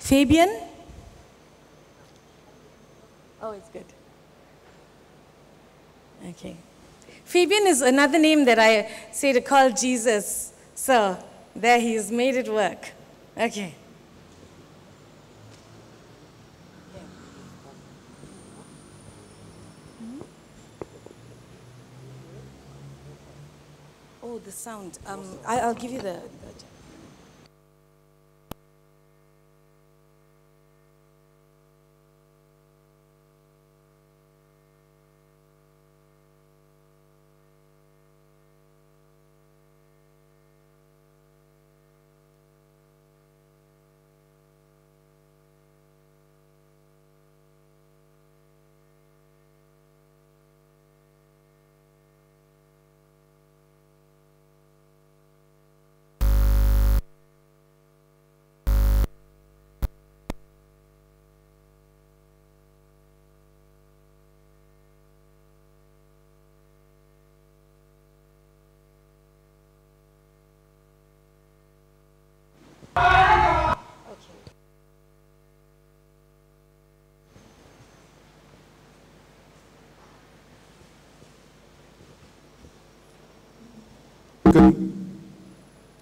Fabian? Oh, it's good. Okay. Fabian is another name that I say to call Jesus. So, there he has made it work. Okay. Oh, the sound. I'll give you the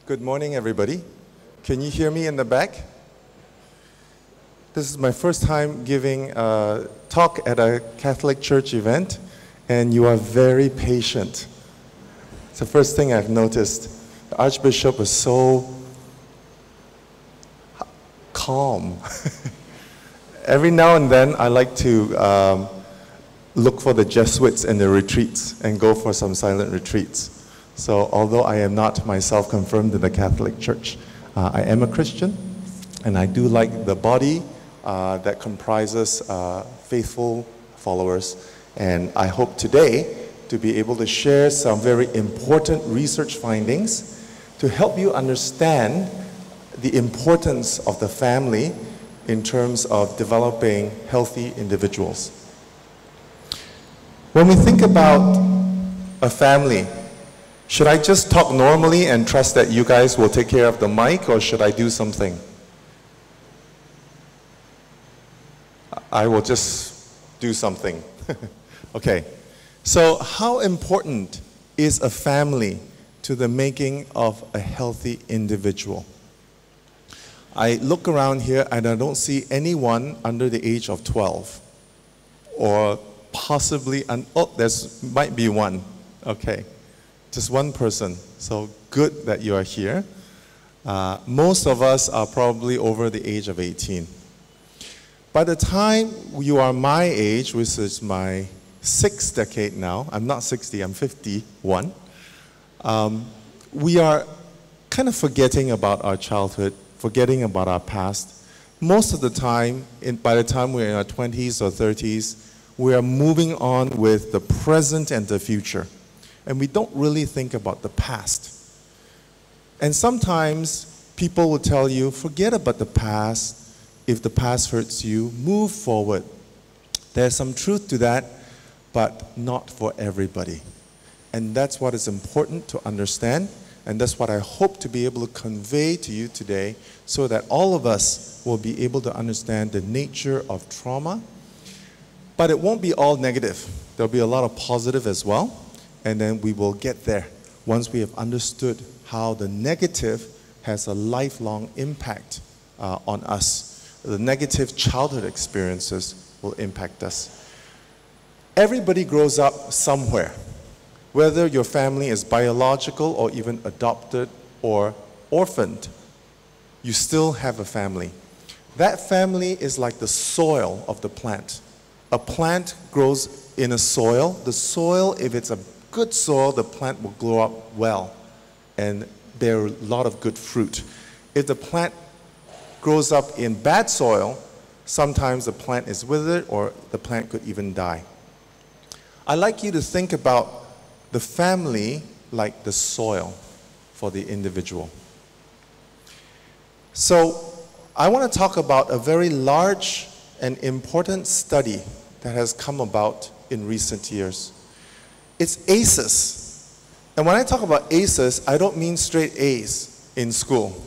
Good morning, everybody. Can you hear me in the back? This is my first time giving a talk at a Catholic church event, and you are very patient. It's the first thing I've noticed. The Archbishop was so calm. Every now and then, I like to look for the Jesuits in the retreats and go for some silent retreats. So although I am not myself confirmed in the Catholic Church, I am a Christian, and I do like the body that comprises faithful followers. And I hope today to be able to share some very important research findings to help you understand the importance of the family in terms of developing healthy individuals. When we think about a family, should I just talk normally and trust that you guys will take care of the mic, or should I do something? I will just do something. Okay. So how important is a family to the making of a healthy individual? I look around here and I don't see anyone under the age of 12. Or possibly, oh, might be one. Okay. Just one person. So good that you are here. Most of us are probably over the age of 18. By the time you are my age, which is my 6th decade now, I'm not 60, I'm 51, we are kind of forgetting about our childhood, forgetting about our past. Most of the time, by the time we're in our 20s or 30s, we are moving on with the present and the future. And we don't really think about the past. And sometimes people will tell you, forget about the past. If the past hurts you, move forward. There's some truth to that, but not for everybody. And that's what is important to understand, and that's what I hope to be able to convey to you today, so that all of us will be able to understand the nature of trauma. But it won't be all negative. There'll be a lot of positive as well. And then we will get there once we have understood how the negative has a lifelong impact on us. The negative childhood experiences will impact us. Everybody grows up somewhere. Whether your family is biological or even adopted or orphaned, you still have a family. That family is like the soil of the plant. A plant grows in a soil. The soil, if it's a good soil, the plant will grow up well and bear a lot of good fruit. If the plant grows up in bad soil, sometimes the plant is withered or the plant could even die. I'd like you to think about the family like the soil for the individual. So I want to talk about a very large and important study that has come about in recent years. It's ACEs. And when I talk about ACEs, I don't mean straight A's in school.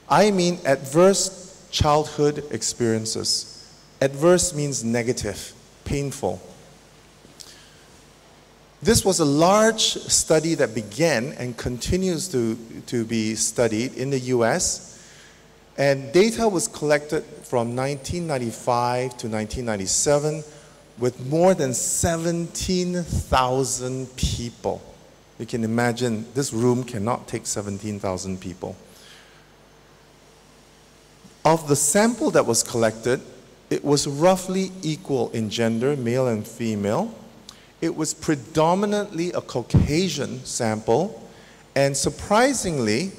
I mean adverse childhood experiences. Adverse means negative, painful. This was a large study that began and continues to be studied in the US, and data was collected from 1995 to 1997 with more than 17,000 people. You can imagine this room cannot take 17,000 people. Of the sample that was collected, it was roughly equal in gender, male and female. It was predominantly a Caucasian sample, and surprisingly,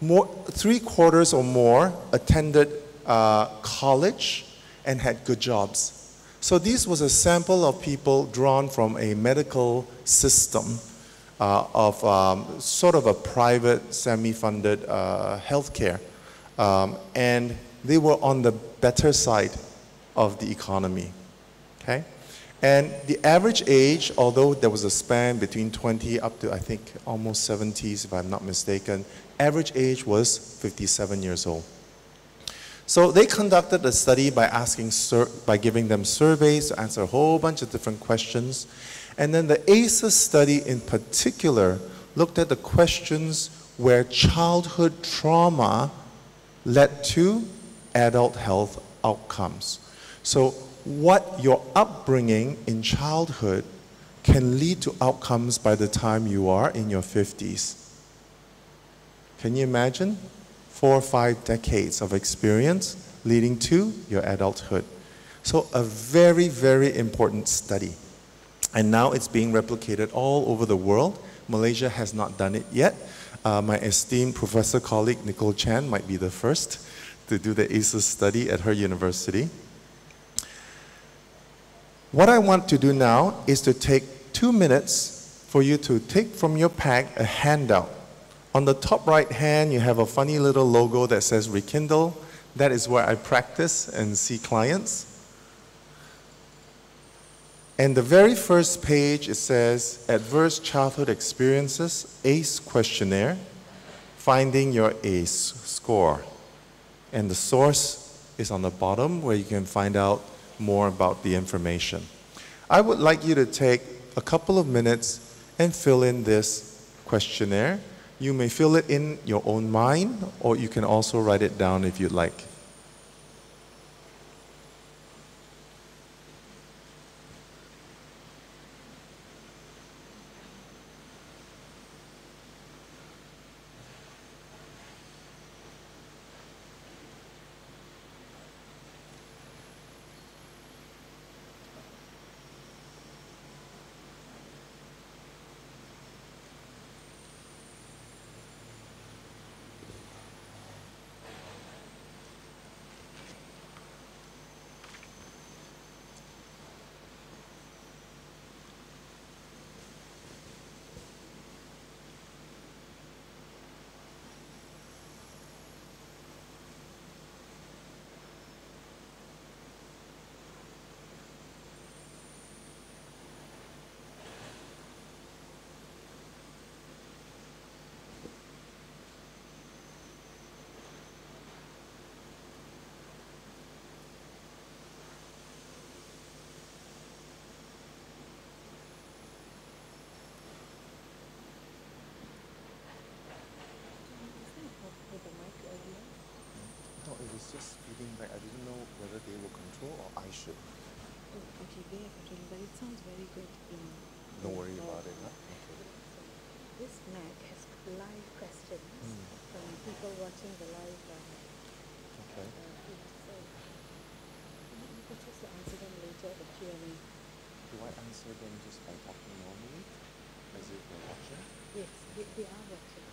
3/4 or more attended college and had good jobs. So this was a sample of people drawn from a medical system of sort of a private, semi-funded healthcare. And they were on the better side of the economy, okay? And the average age, although there was a span between 20 up to, I think, almost 70s, if I'm not mistaken, average age was 57 years old. So they conducted a study by giving them surveys to answer a whole bunch of different questions. And then the ACEs study in particular looked at the questions where childhood trauma led to adult health outcomes. So what your upbringing in childhood can lead to outcomes by the time you are in your 50s. Can you imagine? 4 or 5 decades of experience leading to your adulthood. So a very, very important study. And now it's being replicated all over the world. Malaysia has not done it yet. My esteemed professor colleague Nicole Chan might be the first to do the ACEs study at her university. What I want to do now is to take 2 minutes for you to take from your pack a handout. On the top right hand, you have a funny little logo that says Rekindle. That is where I practice and see clients. And the very first page, it says Adverse Childhood Experiences ACE Questionnaire, Finding Your ACE Score. And the source is on the bottom where you can find out more about the information. I would like you to take a couple of minutes and fill in this questionnaire. You may fill it in your own mind, or you can also write it down if you'd like. No, it was just feeding back. I didn't know whether they will control or I should. Oh, okay, they are controlling, but it sounds very good. Don't worry about it, huh? Okay. This Mac has live questions from people watching the live Okay. feed. So you can just answer them later at the Q&A. Do I answer them just by talking normally, as if they're watching? Yes, they are watching.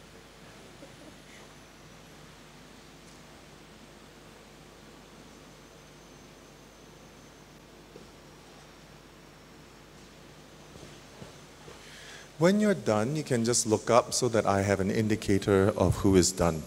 When you're done, you can just look up so that I have an indicator of who is done.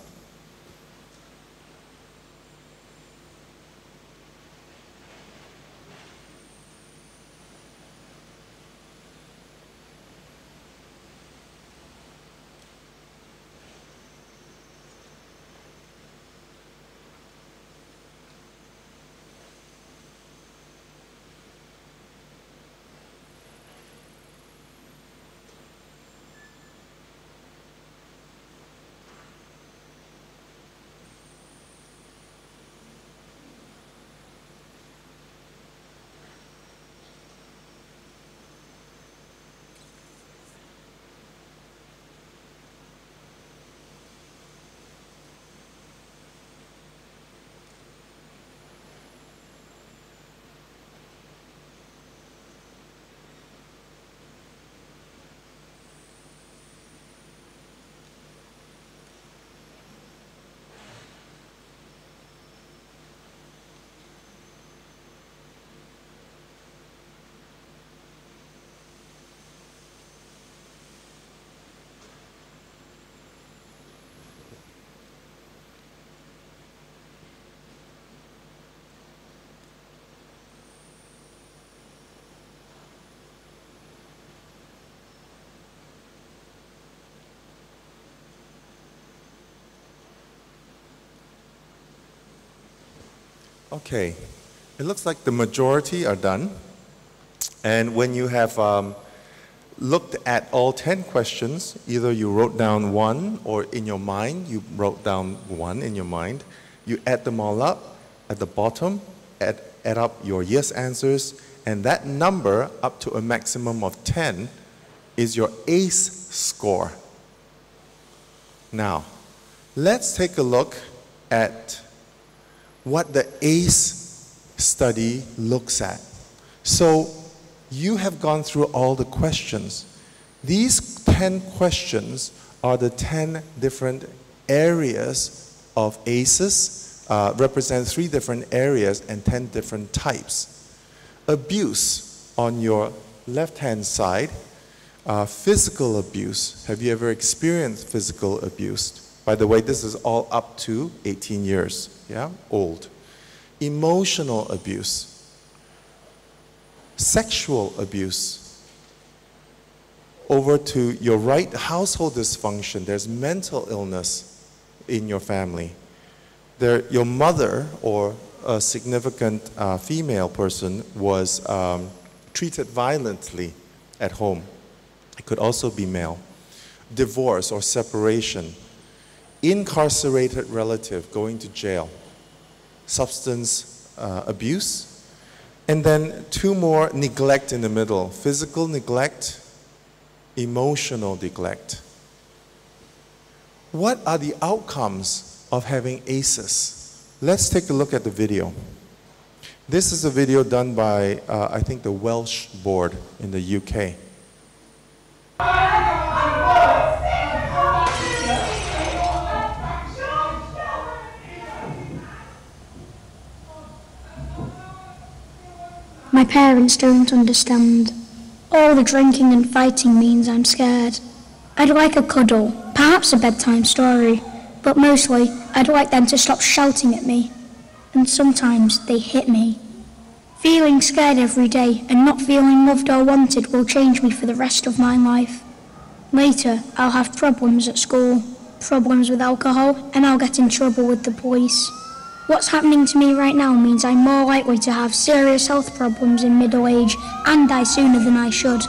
Okay, it looks like the majority are done. And when you have looked at all 10 questions, either you wrote down one or in your mind, you wrote down one in your mind. You add them all up at the bottom, add up your yes answers, and that number up to a maximum of 10 is your ACE score. Now, let's take a look at what the ACE study looks at. So, you have gone through all the questions. These 10 questions are the 10 different areas of ACEs, represent 3 different areas and 10 different types. Abuse on your left-hand side, physical abuse. Have you ever experienced physical abuse? By the way, this is all up to 18 years, yeah, old. Emotional abuse. Sexual abuse. Over to your right, household dysfunction. There's mental illness in your family. Your mother or a significant female person was treated violently at home. It could also be male. Divorce or separation. Incarcerated relative going to jail. Substance abuse. And then 2 more, neglect in the middle. Physical neglect, emotional neglect. What are the outcomes of having ACEs? Let's take a look at the video. This is a video done by, I think, the Welsh board in the UK. My parents don't understand. All the drinking and fighting means I'm scared. I'd like a cuddle, perhaps a bedtime story, but mostly I'd like them to stop shouting at me. And sometimes they hit me. Feeling scared every day and not feeling loved or wanted will change me for the rest of my life. Later, I'll have problems at school, problems with alcohol, and I'll get in trouble with the police. What's happening to me right now means I'm more likely to have serious health problems in middle age and die sooner than I should.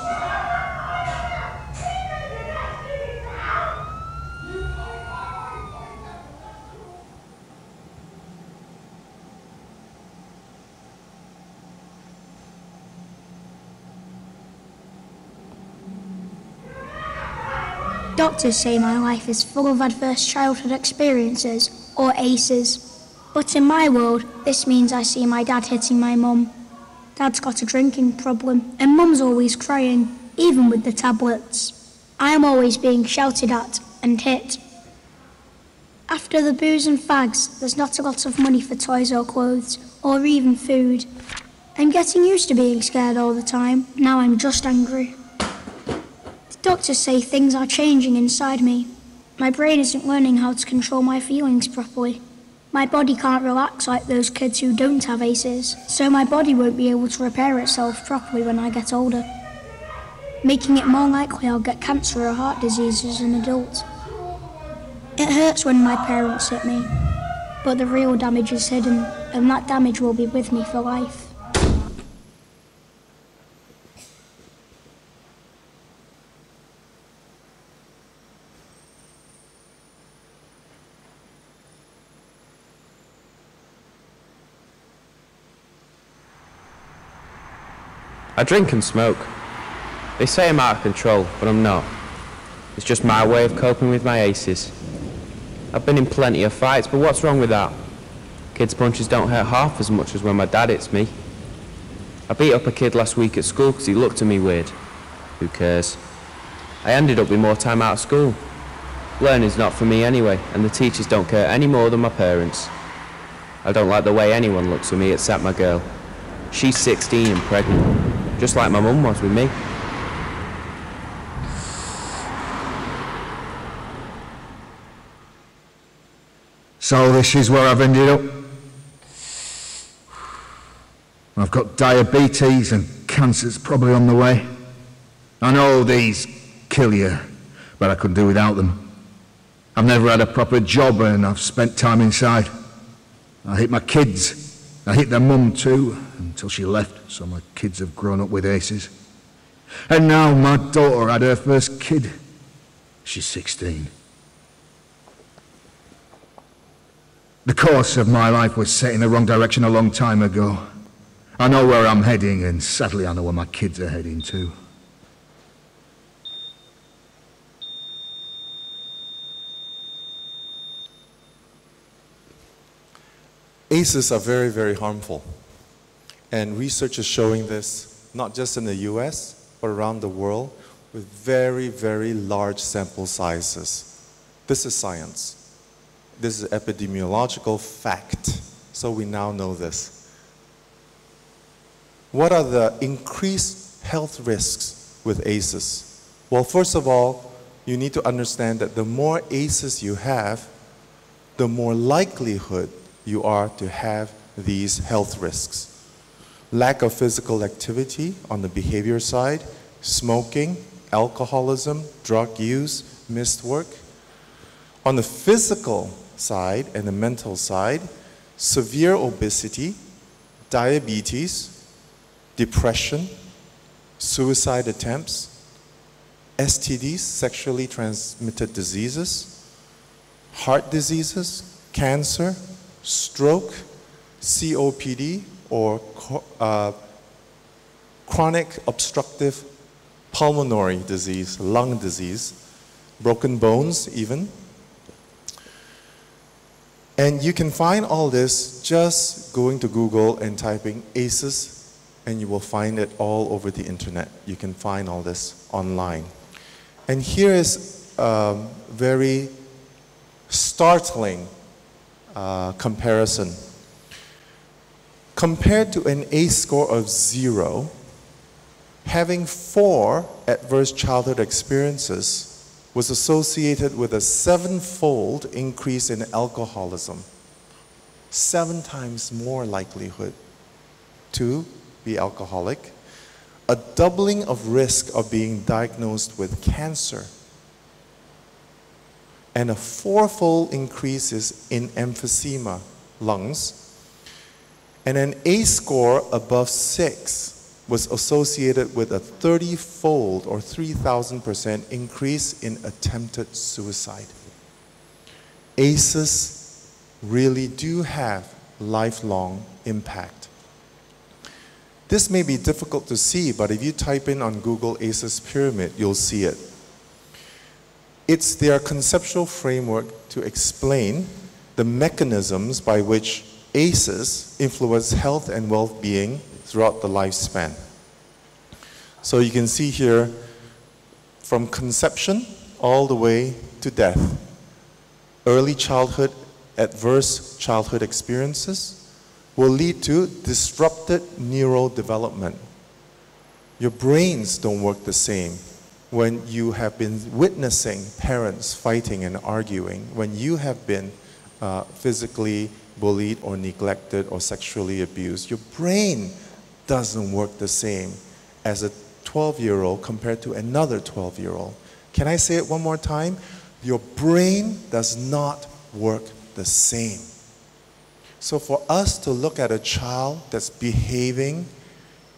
Doctors say my life is full of adverse childhood experiences, or ACEs. But in my world, this means I see my dad hitting my mum. Dad's got a drinking problem, and mum's always crying, even with the tablets. I am always being shouted at and hit. After the booze and fags, there's not a lot of money for toys or clothes, or even food. I'm getting used to being scared all the time. Now I'm just angry. The doctors say things are changing inside me. My brain isn't learning how to control my feelings properly. My body can't relax like those kids who don't have ACEs, so my body won't be able to repair itself properly when I get older, making it more likely I'll get cancer or heart disease as an adult. It hurts when my parents hit me, but the real damage is hidden, and that damage will be with me for life. I drink and smoke. They say I'm out of control, but I'm not. It's just my way of coping with my ACEs. I've been in plenty of fights, but what's wrong with that? Kids' punches don't hurt half as much as when my dad hits me. I beat up a kid last week at school because he looked at me weird. Who cares? I ended up with more time out of school. Learning's not for me anyway, and the teachers don't care any more than my parents. I don't like the way anyone looks at me except my girl. She's 16 and pregnant. Just like my mum was with me. So this is where I've ended up. I've got diabetes and cancer's probably on the way. I know these kill you, but I couldn't do without them. I've never had a proper job and I've spent time inside. I hate my kids, I hit their mum too, until she left, so my kids have grown up with aces. And now my daughter had her first kid. She's 16. The course of my life was set in the wrong direction a long time ago. I know where I'm heading, and sadly I know where my kids are heading too. ACEs are very, very harmful. And research is showing this, not just in the US, but around the world, with very, very large sample sizes. This is science. This is epidemiological fact. So we now know this. What are the increased health risks with ACEs? Well, first of all, you need to understand that the more ACEs you have, the more likelihood you are to have these health risks. Lack of physical activity on the behavior side, smoking, alcoholism, drug use, missed work. On the physical side and the mental side, severe obesity, diabetes, depression, suicide attempts, STDs, sexually transmitted diseases, heart diseases, cancer, stroke, COPD, or chronic obstructive pulmonary disease, lung disease, broken bones even. And you can find all this just going to Google and typing ACEs, and you will find it all over the internet. You can find all this online. And here is a very startling comparison. Compared to an ACE score of 0, having 4 adverse childhood experiences was associated with a 7-fold increase in alcoholism. 7 times more likelihood to be alcoholic. A doubling of risk of being diagnosed with cancer. And a 4-fold increase in emphysema, lungs. And an ACE score above 6 was associated with a 30-fold or 3,000% increase in attempted suicide. ACEs really do have lifelong impact. This may be difficult to see, but if you type in on Google ACEs pyramid, you'll see it. It's their conceptual framework to explain the mechanisms by which ACEs influence health and well-being throughout the lifespan. So you can see here, from conception all the way to death, early childhood, adverse childhood experiences will lead to disrupted neurodevelopment. Your brains don't work the same when you have been witnessing parents fighting and arguing, when you have been physically bullied or neglected or sexually abused. Your brain doesn't work the same as a 12-year-old compared to another 12-year-old. Can I say it one more time? Your brain does not work the same. So for us to look at a child that's behaving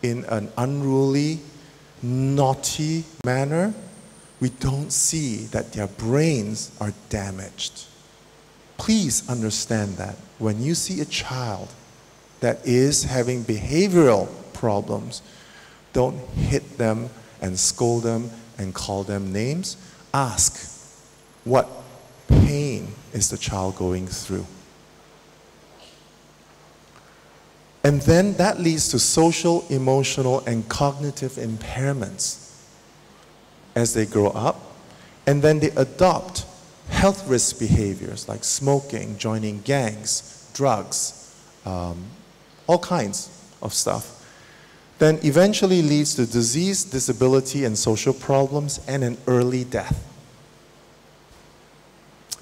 in an unruly, naughty manner, we don't see that their brains are damaged. Please understand that. When you see a child that is having behavioral problems, don't hit them and scold them and call them names. Ask, what pain is the child going through? And then that leads to social, emotional, and cognitive impairments as they grow up. And then they adopt health risk behaviors like smoking, joining gangs, drugs, all kinds of stuff. Then eventually leads to disease, disability, and social problems, and an early death.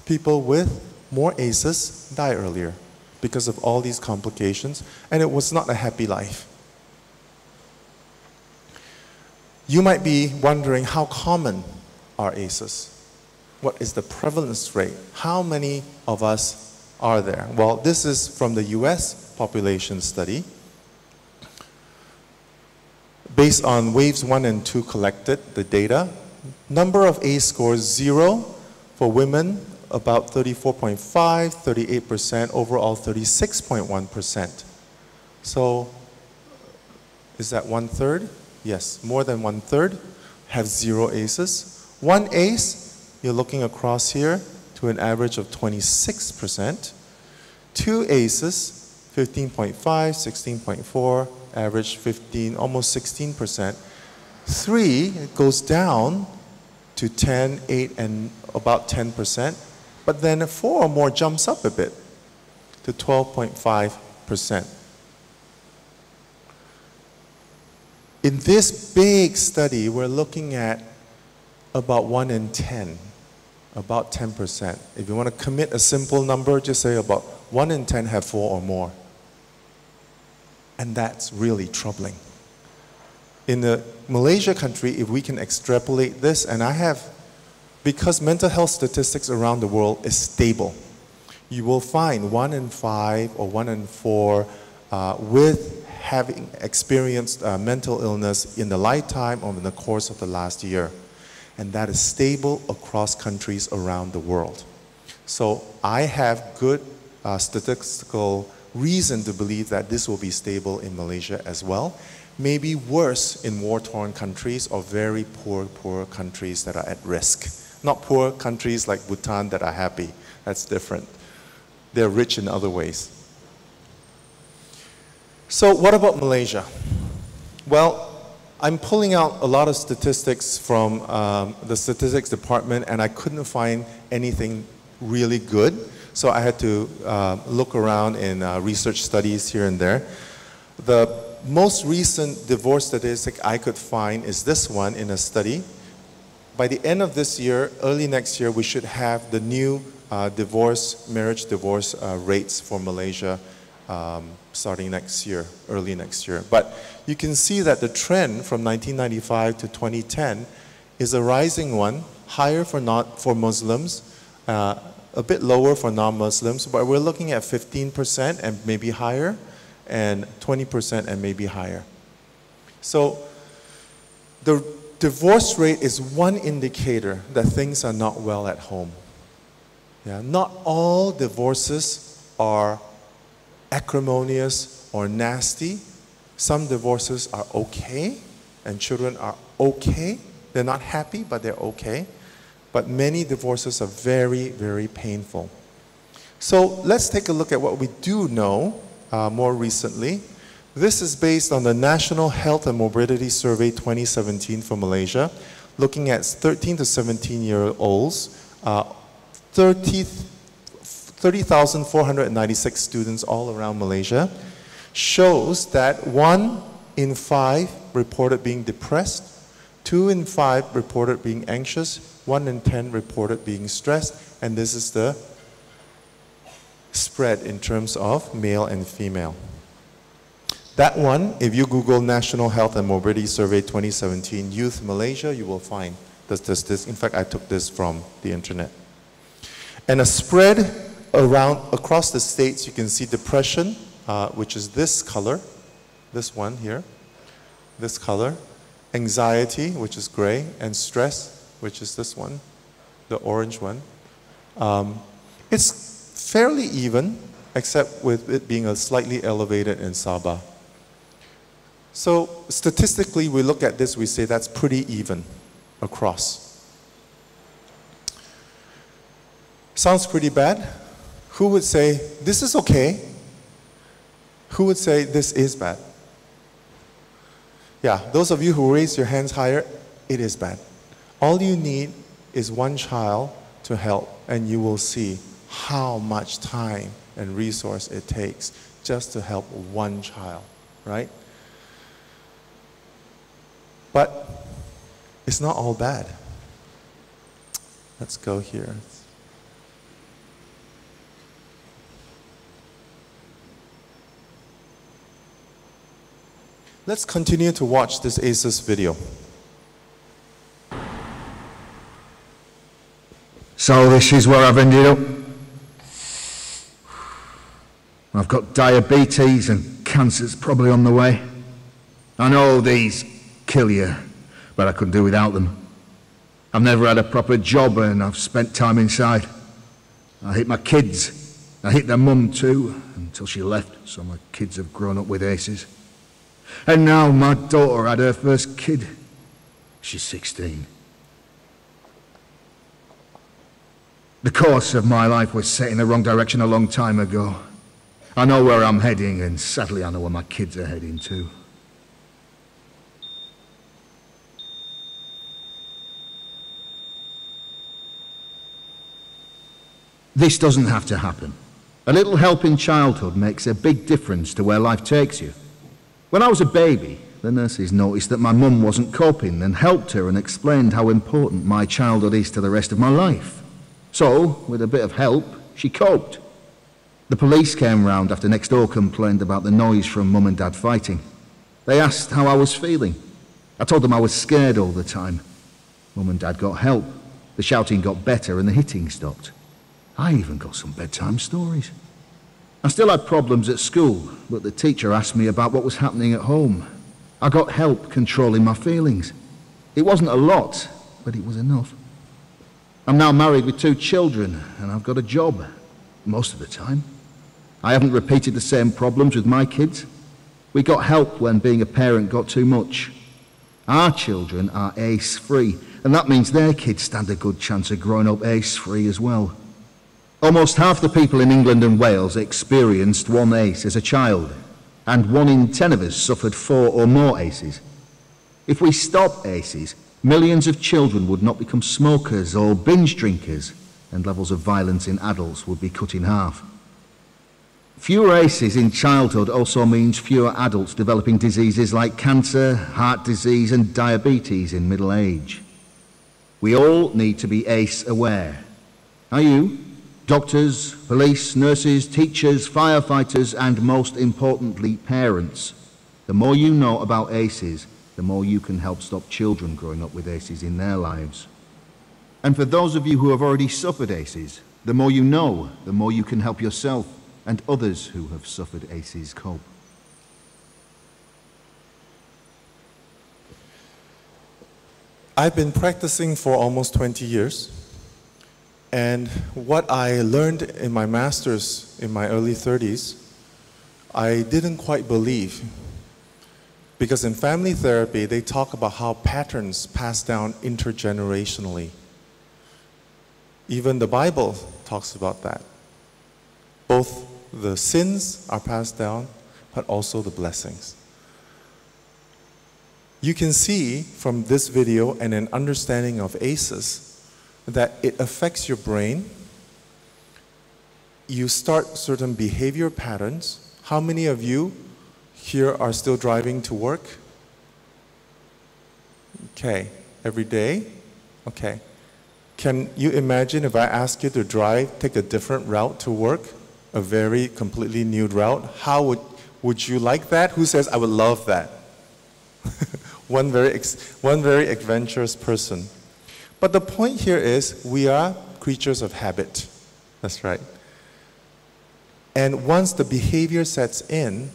People with more ACEs die earlier because of all these complications, and it was not a happy life. You might be wondering, how common are ACEs? What is the prevalence rate? How many of us are there? Well, this is from the US, population study. Based on waves 1 and 2 collected, the data, number of ACE scores 0 for women, about 34.5, 38%, overall 36.1%. So is that 1/3? Yes, more than 1/3 have 0 ACEs. 1 ACE, you're looking across here to an average of 26%. 2 ACEs, 15.5, 16.4, average 15, almost 16%. 3, it goes down to 10, 8, and about 10%. But then a 4 or more jumps up a bit to 12.5%. In this big study, we're looking at about 1 in 10, about 10%. If you want to commit a simple number, just say about 1 in 10 have 4 or more. And that's really troubling. In the Malaysia country, if we can extrapolate this, and I have, because mental health statistics around the world is stable, you will find 1 in 5 or 1 in 4 with having experienced mental illness in the lifetime or in the course of the last year. And that is stable across countries around the world. So I have good statistical reason to believe that this will be stable in Malaysia as well. Maybe worse in war-torn countries or very poor countries that are at risk. Not poor countries like Bhutan that are happy. That's different. They're rich in other ways. So what about Malaysia? Well, I'm pulling out a lot of statistics from the statistics department, and I couldn't find anything really good. So I had to look around in research studies here and there. The most recent divorce statistic I could find is this one in a study. By the end of this year, early next year, we should have the new marriage divorce rates for Malaysia starting next year, early next year. But you can see that the trend from 1995 to 2010 is a rising one, higher for Muslims, a bit lower for non-Muslims, but we're looking at 15% and maybe higher, and 20% and maybe higher. So the divorce rate is one indicator that things are not well at home. Yeah, not all divorces are acrimonious or nasty. Some divorces are okay, and children are okay. They're not happy, but they're okay. But many divorces are very, very painful. So let's take a look at what we do know more recently. This is based on the National Health and Morbidity Survey 2017 for Malaysia, looking at 13 to 17-year-olds, 30,496 students all around Malaysia, shows that 1 in 5 reported being depressed, 2 in 5 reported being anxious, 1 in 10 reported being stressed, and this is the spread in terms of male and female. That one, if you Google National Health and Morbidity Survey 2017 Youth Malaysia, you will find this. In fact, I took this from the internet. And a spread across the states, you can see depression, which is this color, this one here, this color, anxiety, which is gray, and stress, which is this one, the orange one. It's fairly even, except with it being a slightly elevated in Sabah. So statistically, we look at this, we say that's pretty even across. Sounds pretty bad. Who would say, this is okay? Who would say, this is bad? Yeah, those of you who raise your hands higher, it is bad. All you need is one child to help, and you will see how much time and resource it takes just to help one child, right? But it's not all bad. Let's go here. Let's continue to watch this ACES video. So this is where I've ended up. I've got diabetes and cancer's probably on the way. I know these kill you, but I couldn't do without them. I've never had a proper job and I've spent time inside. I hate my kids. I hate their mum too, until she left, so my kids have grown up with aces. And now my daughter had her first kid. She's 16. The course of my life was set in the wrong direction a long time ago. I know where I'm heading, and sadly I know where my kids are heading too. This doesn't have to happen. A little help in childhood makes a big difference to where life takes you. When I was a baby, the nurses noticed that my mum wasn't coping and helped her and explained how important my childhood is to the rest of my life. So, with a bit of help, she coped. The police came round after next door complained about the noise from Mum and Dad fighting. They asked how I was feeling. I told them I was scared all the time. Mum and Dad got help. The shouting got better and the hitting stopped. I even got some bedtime stories. I still had problems at school, but the teacher asked me about what was happening at home. I got help controlling my feelings. It wasn't a lot, but it was enough. I'm now married with 2 children, and I've got a job, most of the time. I haven't repeated the same problems with my kids. We got help when being a parent got too much. Our children are ace-free, and that means their kids stand a good chance of growing up ace-free as well. Almost half the people in England and Wales experienced 1 ace as a child, and 1 in 10 of us suffered 4 or more aces. If we stop aces, millions of children would not become smokers or binge drinkers, and levels of violence in adults would be cut in half. Fewer aces in childhood also means fewer adults developing diseases like cancer, heart disease, and diabetes in middle age. We all need to be ace aware. Are you? Doctors, police, nurses, teachers, firefighters, and most importantly, parents. The more you know about aces, the more you can help stop children growing up with aces in their lives. And for those of you who have already suffered aces, the more you know, the more you can help yourself and others who have suffered aces cope. I've been practicing for almost 20 years. And what I learned in my master's in my early 30s, I didn't quite believe. Because in family therapy, they talk about how patterns pass down intergenerationally. Even the Bible talks about that. Both the sins are passed down, but also the blessings. You can see from this video and an understanding of ACEs that it affects your brain. You start certain behavior patterns. How many of you here are still driving to work? Okay, every day? Okay. Can you imagine if I ask you to take a different route to work, a very completely new route? How would you like that? Who says I would love that? one very adventurous person. But the point here is we are creatures of habit. That's right. And once the behavior sets in,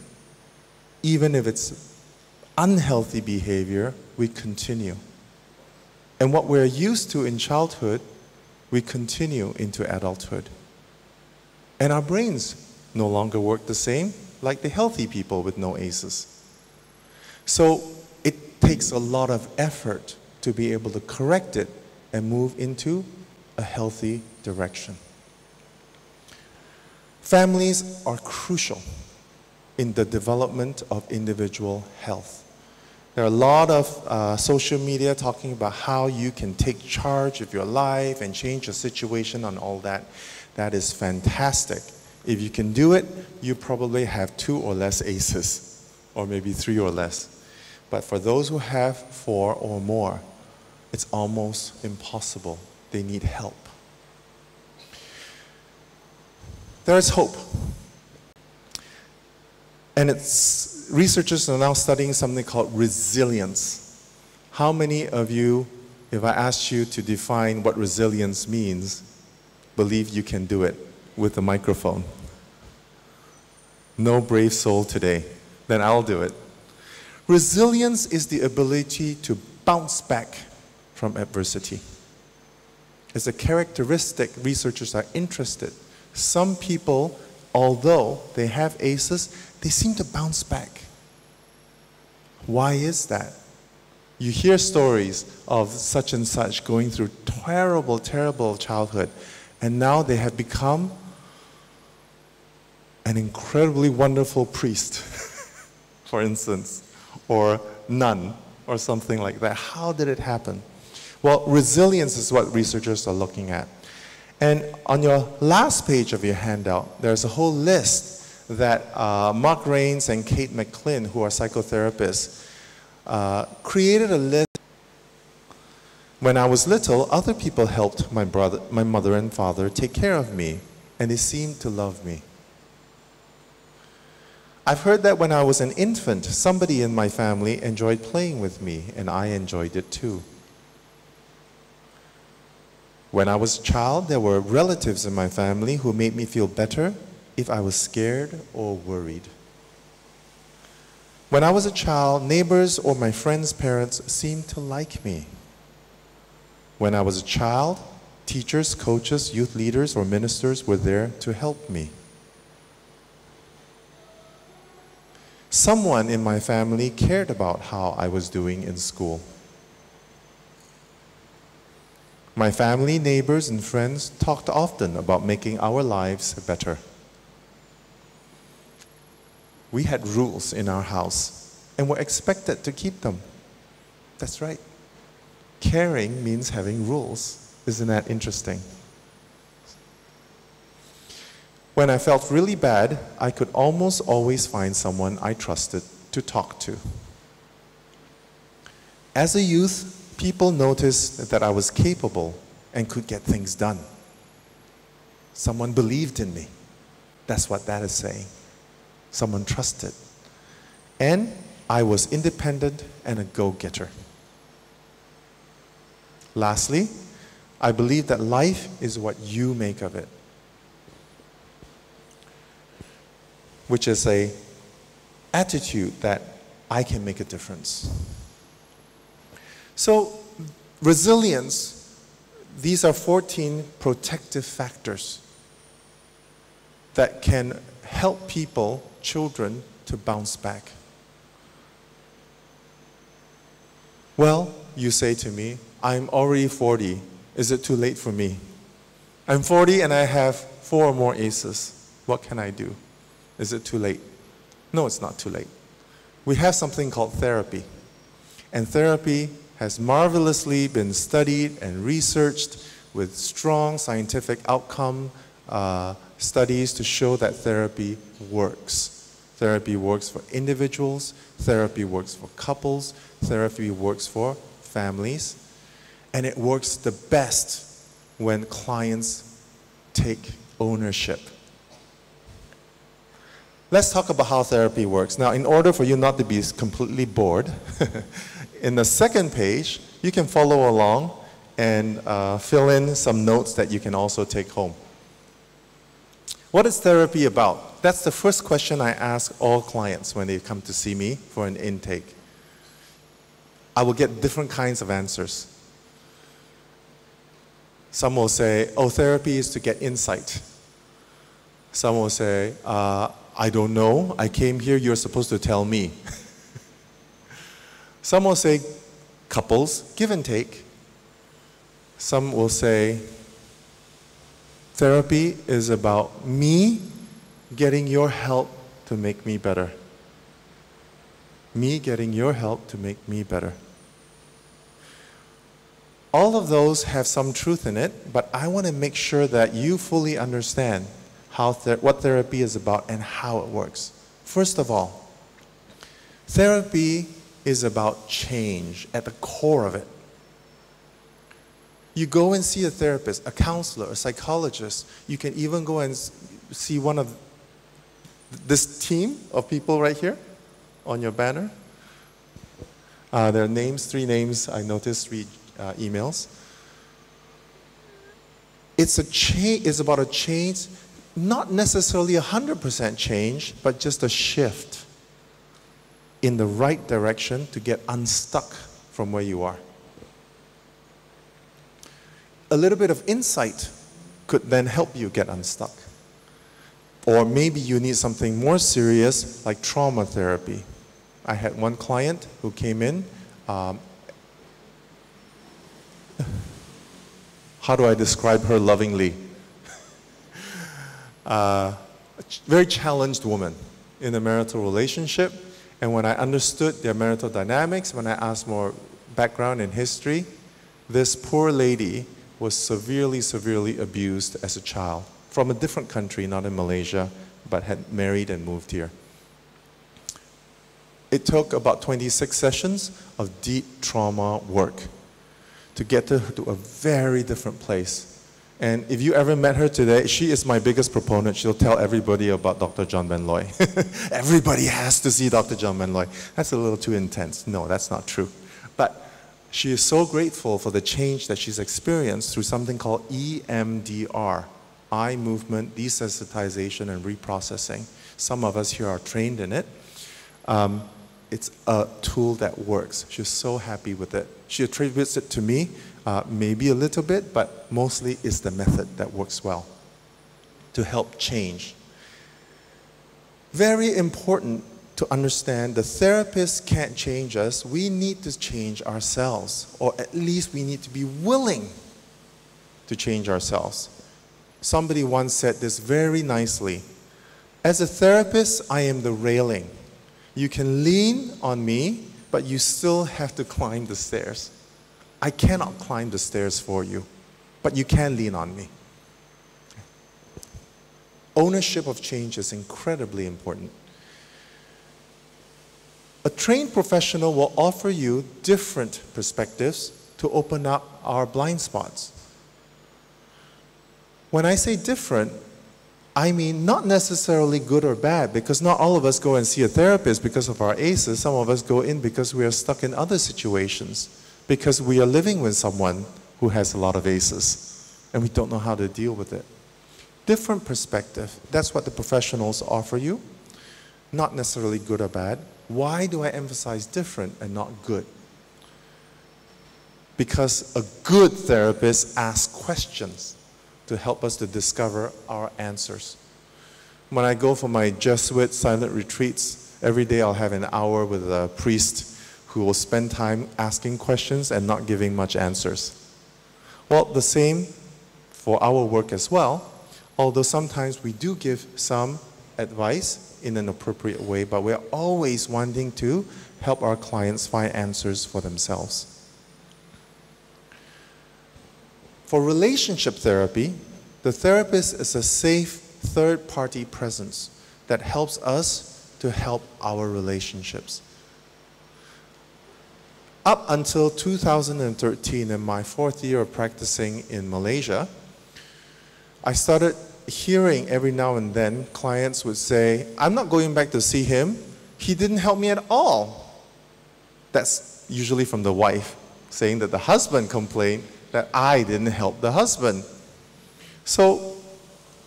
even if it's unhealthy behavior, we continue. And what we're used to in childhood, we continue into adulthood. And our brains no longer work the same like the healthy people with no ACEs. So it takes a lot of effort to be able to correct it and move into a healthy direction. Families are crucial in the development of individual health. There are a lot of social media talking about how you can take charge of your life and change your situation and all that. That is fantastic. If you can do it, you probably have 2 or less ACEs, or maybe 3 or less. But for those who have 4 or more, it's almost impossible. They need help. There is hope. And researchers are now studying something called resilience. How many of you, if I asked you to define what resilience means, believe you can do it with a microphone? No brave soul today. Then I'll do it. Resilience is the ability to bounce back from adversity. It's a characteristic researchers are interested. Some people, although they have ACEs, they seem to bounce back. Why is that? You hear stories of such and such going through terrible, terrible childhood, and now they have become an incredibly wonderful priest, for instance, or nun, or something like that. How did it happen? Well, resilience is what researchers are looking at. And on your last page of your handout, there's a whole list that Mark Rains and Kate McClin, who are psychotherapists, created a list. When I was little, other people helped my mother and father take care of me, and they seemed to love me. I've heard that when I was an infant, somebody in my family enjoyed playing with me, and I enjoyed it too. When I was a child, there were relatives in my family who made me feel better if I was scared or worried. When I was a child, neighbors or my friends' parents seemed to like me. When I was a child, teachers, coaches, youth leaders, or ministers were there to help me. Someone in my family cared about how I was doing in school. My family, neighbors, and friends talked often about making our lives better. We had rules in our house and were expected to keep them. That's right. Caring means having rules. Isn't that interesting? When I felt really bad, I could almost always find someone I trusted to talk to. As a youth, people noticed that I was capable and could get things done. Someone believed in me. That's what that is saying. Someone trusted. And I was independent and a go-getter. Lastly, I believe that life is what you make of it, which is an attitude that I can make a difference. So, resilience, these are 14 protective factors that can help people, children, to bounce back. Well, you say to me, I'm already 40. Is it too late for me? I'm 40 and I have 4 or more ACEs. What can I do? Is it too late? No, it's not too late. We have something called therapy. And therapy has marvelously been studied and researched with strong scientific outcome studies to show that therapy works. Therapy works for individuals, therapy works for couples, therapy works for families, and it works the best when clients take ownership. Let's talk about how therapy works. Now, in order for you not to be completely bored, in the second page, you can follow along and fill in some notes that you can also take home. What is therapy about? That's the first question I ask all clients when they come to see me for an intake. I will get different kinds of answers. Some will say, oh, therapy is to get insight. Some will say, I don't know, I came here, you're supposed to tell me. Some will say, couples, give and take. Some will say, therapy is about me getting your help to make me better. Me getting your help to make me better. All of those have some truth in it, but I want to make sure that you fully understand what therapy is about and how it works. First of all, therapy is about change at the core of it. You go and see a therapist, a counselor, a psychologist. You can even go and see one of this team of people right here on your banner. There are names, 3 names, I noticed, 3 emails. It's about a change not necessarily 100% change, but just a shift in the right direction to get unstuck from where you are. A little bit of insight could then help you get unstuck. Or maybe you need something more serious like trauma therapy. I had one client who came in. How do I describe her lovingly? A very challenged woman in a marital relationship. And when I understood their marital dynamics, when I asked more background and history, this poor lady was severely, severely abused as a child from a different country, not in Malaysia, but had married and moved here. It took about 26 sessions of deep trauma work to get her to a very different place. And if you ever met her today, she is my biggest proponent. She'll tell everybody about Dr. Johnben Loy. Everybody has to see Dr. Johnben Loy. That's a little too intense. No, that's not true. But she is so grateful for the change that she's experienced through something called EMDR, eye movement desensitization and reprocessing. Some of us here are trained in it. It's a tool that works. She's so happy with it. She attributes it to me, maybe a little bit, but mostly it's the method that works well to help change. Very important to understand the therapist can't change us. We need to change ourselves, or at least we need to be willing to change ourselves. Somebody once said this very nicely. As a therapist, I am the railing. You can lean on me, but you still have to climb the stairs. I cannot climb the stairs for you, but you can lean on me. Ownership of change is incredibly important. A trained professional will offer you different perspectives to open up our blind spots. When I say different, I mean not necessarily good or bad, because not all of us go and see a therapist because of our ACEs. Some of us go in because we are stuck in other situations, because we are living with someone who has a lot of ACEs, and we don't know how to deal with it. Different perspective, that's what the professionals offer you, not necessarily good or bad. Why do I emphasize different and not good? Because a good therapist asks questions to help us to discover our answers. When I go for my Jesuit silent retreats, every day I'll have an hour with a priest who will spend time asking questions and not giving much answers. Well, the same for our work as well, although sometimes we do give some advice in an appropriate way, but we're always wanting to help our clients find answers for themselves. For relationship therapy, the therapist is a safe third-party presence that helps us to help our relationships. Up until 2013, in my 4th year of practicing in Malaysia, I started hearing every now and then clients would say, I'm not going back to see him. He didn't help me at all. That's usually from the wife, saying that the husband complained that I didn't help the husband. So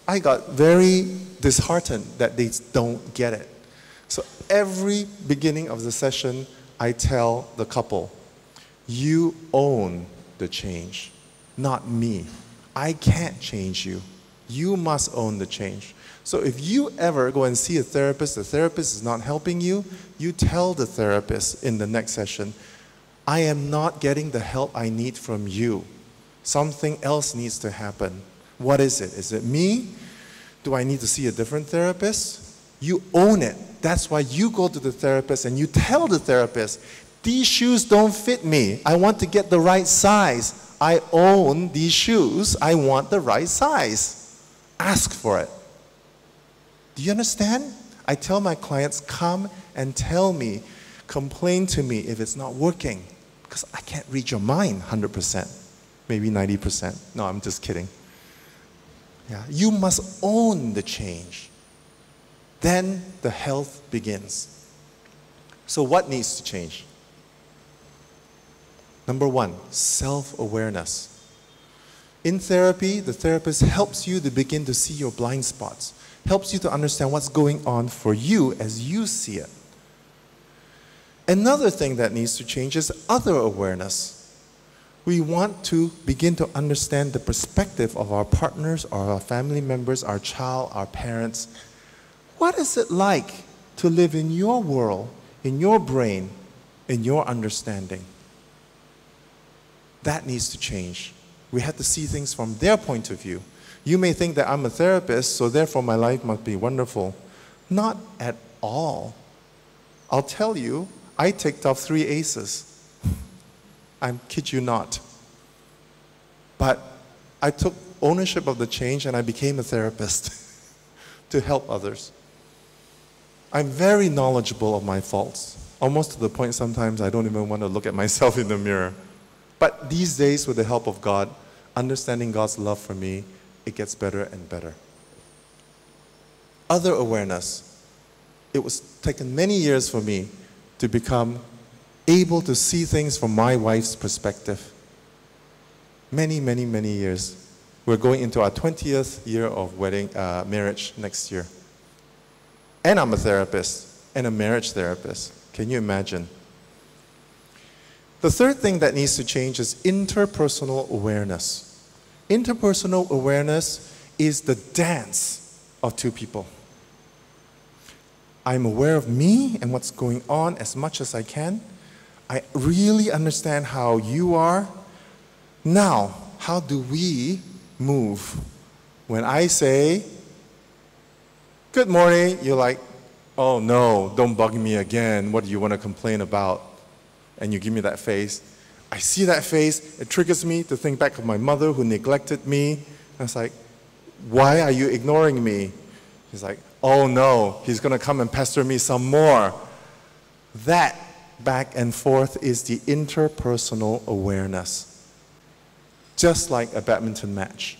I got very disheartened that they don't get it. So every beginning of the session, I tell the couple, you own the change, not me. I can't change you. You must own the change. So if you ever go and see a therapist, the therapist is not helping you, you tell the therapist in the next session, I am not getting the help I need from you. Something else needs to happen. What is it? Is it me? Do I need to see a different therapist? You own it. That's why you go to the therapist and you tell the therapist, these shoes don't fit me. I want to get the right size. I own these shoes. I want the right size. Ask for it. Do you understand? I tell my clients, come and tell me, complain to me if it's not working, because I can't read your mind 100%, maybe 90%. No, I'm just kidding. Yeah, you must own the change. Then the health begins. So what needs to change? Number one, self-awareness. In therapy, the therapist helps you to begin to see your blind spots, helps you to understand what's going on for you as you see it. Another thing that needs to change is other awareness. We want to begin to understand the perspective of our partners or our family members, our child, our parents. What is it like to live in your world, in your brain, in your understanding? That needs to change. We have to see things from their point of view. You may think that I'm a therapist, so therefore my life must be wonderful. Not at all. I'll tell you, I ticked off 3 aces. I kid you not. But I took ownership of the change and I became a therapist to help others. I'm very knowledgeable of my faults, almost to the point sometimes I don't even want to look at myself in the mirror. But these days, with the help of God, understanding God's love for me, it gets better and better. Other awareness. It was taken many years for me to become able to see things from my wife's perspective. Many, many, many years. We're going into our 20th year of marriage next year. And I'm a therapist and a marriage therapist. Can you imagine? The third thing that needs to change is interpersonal awareness. Interpersonal awareness is the dance of 2 people. I'm aware of me and what's going on as much as I can. I really understand how you are. Now, how do we move? When I say, good morning, you're like, oh no, don't bug me again. What do you want to complain about? And you give me that face. I see that face. It triggers me to think back of my mother who neglected me. I was like, why are you ignoring me? He's like, oh no, he's going to come and pester me some more. That back and forth is the interpersonal awareness. Just like a badminton match,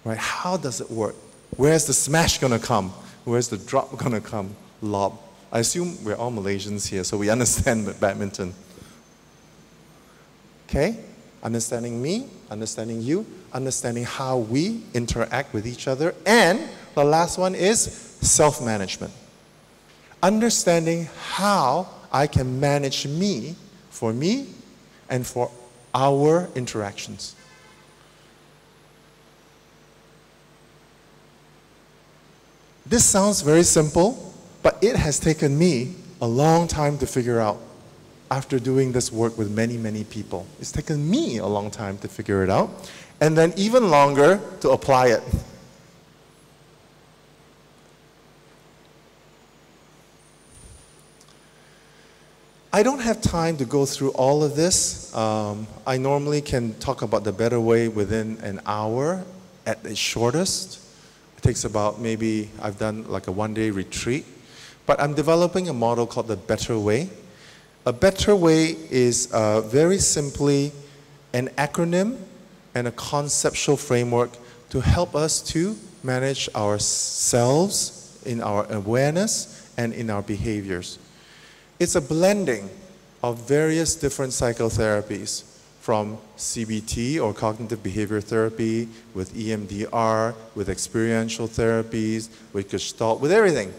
right? How does it work? Where's the smash going to come? Where's the drop going to come? Lob. I assume we're all Malaysians here, so we understand badminton. Okay? Understanding me, understanding you, understanding how we interact with each other, and the last one is self-management. Understanding how I can manage me and for our interactions. This sounds very simple, but it has taken me a long time to figure out after doing this work with many, many people. It's taken me a long time to figure it out, and then even longer to apply it. I don't have time to go through all of this. I normally can talk about the better way within an hour at its shortest. It takes about maybe, I've done like a 1-day retreat, but I'm developing a model called the better way. A better way is very simply an acronym and a conceptual framework to help us to manage ourselves in our awareness and in our behaviors. It's a blending of various different psychotherapies, from CBT or cognitive behavior therapy, with EMDR, with experiential therapies, with Gestalt, with everything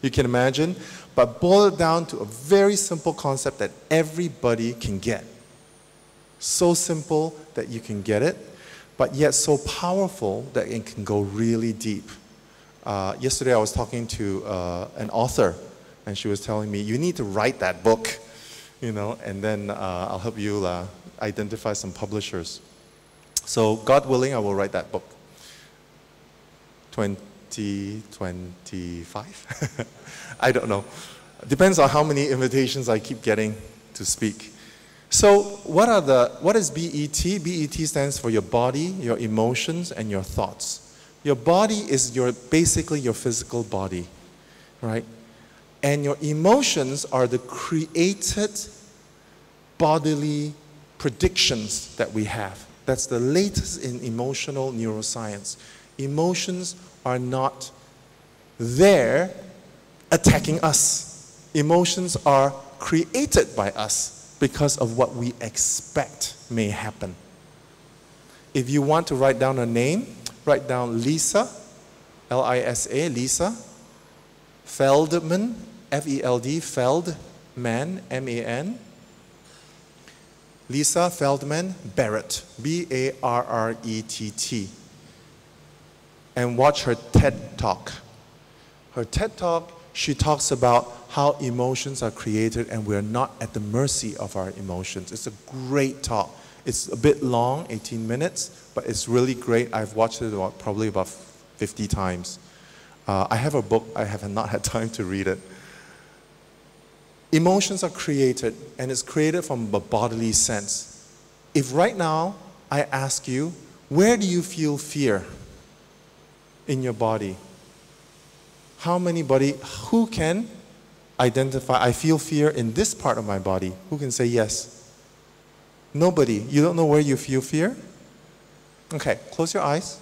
you can imagine, but boil it down to a very simple concept that everybody can get. So simple that you can get it, but yet so powerful that it can go really deep. Yesterday I was talking to an author, and she was telling me, you need to write that book, you know, and then I'll help you identify some publishers. So God willing, I will write that book. 2025? I don't know. Depends on how many invitations I keep getting to speak. So what is BET? BET stands for your body, your emotions, and your thoughts. Your body is basically your physical body, right? And your emotions are the created bodily predictions that we have. That's the latest in emotional neuroscience. Emotions are not there attacking us. Emotions are created by us because of what we expect may happen. If you want to write down a name, write down Lisa, L-I-S-A, Lisa, Feldman, F-E-L-D, Feldman, M-A-N, Lisa Feldman Barrett, B-A-R-R-E-T-T. And watch her TED Talk. Her TED Talk, she talks about how emotions are created and we're not at the mercy of our emotions. It's a great talk. It's a bit long, 18 minutes, but it's really great. I've watched it probably about 50 times. I have a book, I have not had time to read it. Emotions are created, and it's created from a bodily sense. If right now I ask you, where do you feel fear in your body? Who can identify, I feel fear in this part of my body? Who can say yes? Nobody. You don't know where you feel fear? Okay, close your eyes.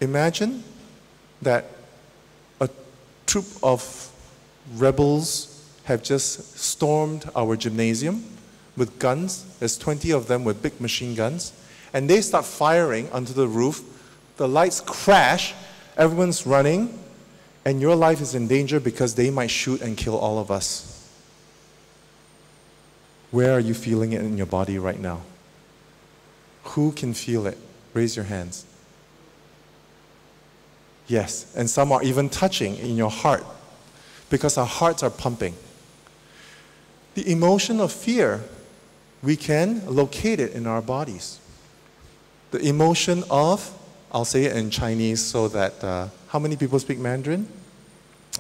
Imagine that a troop of rebels have just stormed our gymnasium with guns. There's 20 of them with big machine guns. And they start firing onto the roof. The lights crash. Everyone's running. And your life is in danger because they might shoot and kill all of us. Where are you feeling it in your body right now? Who can feel it? Raise your hands. Yes, and some are even touching in your heart because our hearts are pumping. The emotion of fear, we can locate it in our bodies. The emotion of, I'll say it in Chinese so that, how many people speak Mandarin?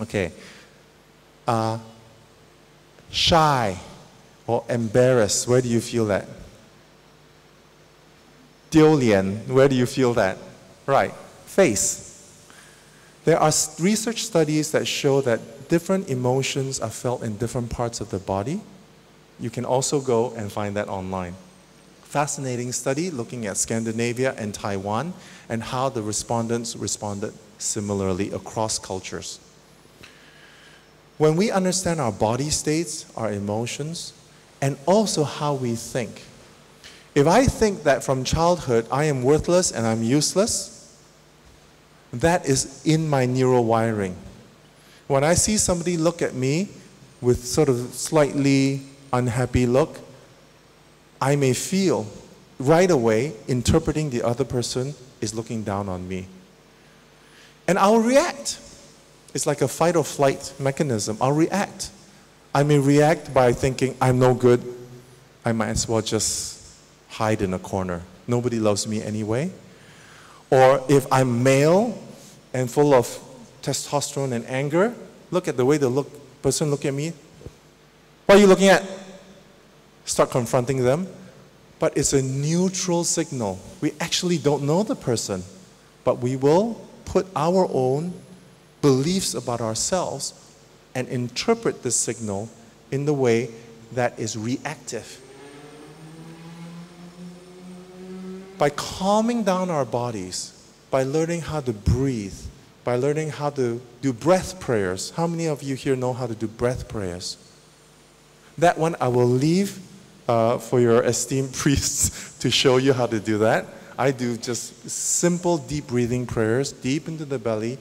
Okay. Shy or embarrassed, where do you feel that? 丢脸, where do you feel that? Right, face. There are research studies that show that different emotions are felt in different parts of the body. You can also go and find that online. Fascinating study looking at Scandinavia and Taiwan and how the respondents responded similarly across cultures. When we understand our body states, our emotions, and also how we think. If I think that from childhood I am worthless and I'm useless, that is in my neural wiring. When I see somebody look at me with sort of slightly unhappy look, I may feel right away interpreting the other person is looking down on me. And I'll react. It's like a fight or flight mechanism. I'll react. I may react by thinking, I'm no good. I might as well just hide in a corner. Nobody loves me anyway. Or if I'm male and full of testosterone and anger, look at the way the person look at me. What are you looking at? Start confronting them. But it's a neutral signal. We actually don't know the person, but we will put our own beliefs about ourselves and interpret the signal in the way that is reactive. By calming down our bodies, by learning how to breathe, by learning how to do breath prayers. How many of you here know how to do breath prayers? That one I will leave for your esteemed priests to show you how to do that. I do just simple deep breathing prayers, deep into the belly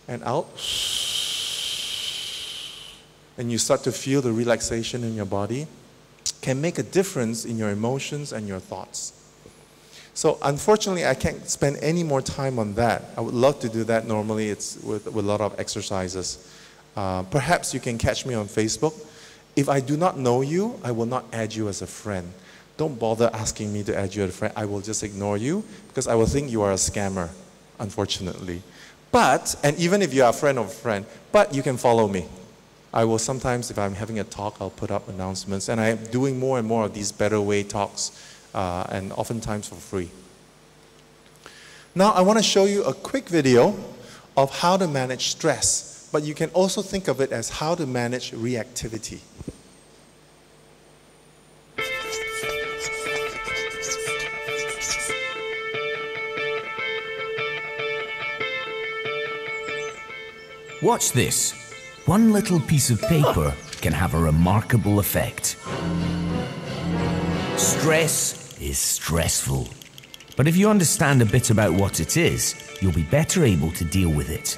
and out. And you start to feel the relaxation in your body. Can make a difference in your emotions and your thoughts. So unfortunately, I can't spend any more time on that. I would love to do that. Normally, it's with a lot of exercises. Perhaps you can catch me on Facebook. If I do not know you, I will not add you as a friend. Don't bother asking me to add you as a friend. I will just ignore you because I will think you are a scammer, unfortunately. But, and even if you are a friend of a friend, but you can follow me. I will sometimes, if I'm having a talk, I'll put up announcements. And I'm doing more and more of these Better Way talks, and oftentimes for free. Now, I want to show you a quick video of how to manage stress. But you can also think of it as how to manage reactivity. Watch this. One little piece of paper can have a remarkable effect. Stress is stressful. But if you understand a bit about what it is, you'll be better able to deal with it.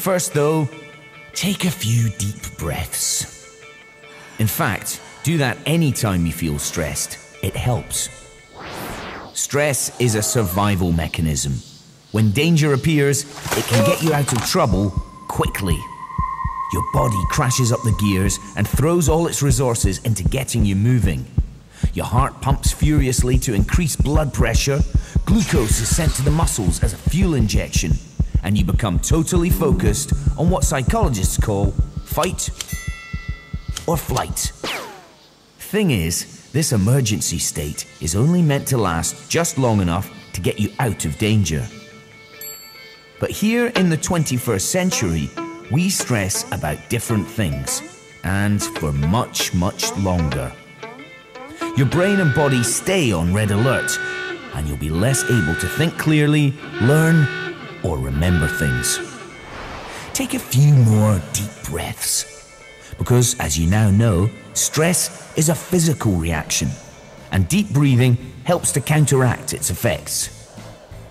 First though, take a few deep breaths. In fact, do that anytime you feel stressed. It helps. Stress is a survival mechanism. When danger appears, it can get you out of trouble quickly. Your body crashes up the gears and throws all its resources into getting you moving. Your heart pumps furiously to increase blood pressure, glucose is sent to the muscles as a fuel injection, and you become totally focused on what psychologists call fight or flight. Thing is, this emergency state is only meant to last just long enough to get you out of danger. But here in the 21st century, we stress about different things, and for much, much longer. Your brain and body stay on red alert, and you'll be less able to think clearly, learn, or remember things. Take a few more deep breaths, because as you now know, stress is a physical reaction, and deep breathing helps to counteract its effects.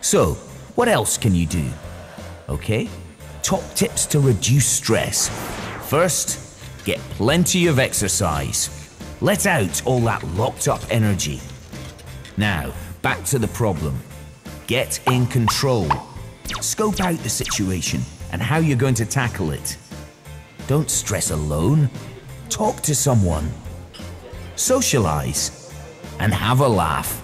So, what else can you do? Okay, top tips to reduce stress. First, get plenty of exercise. Let out all that locked up energy. Now, back to the problem. Get in control. Scope out the situation and how you're going to tackle it. Don't stress alone. Talk to someone. Socialize. And have a laugh.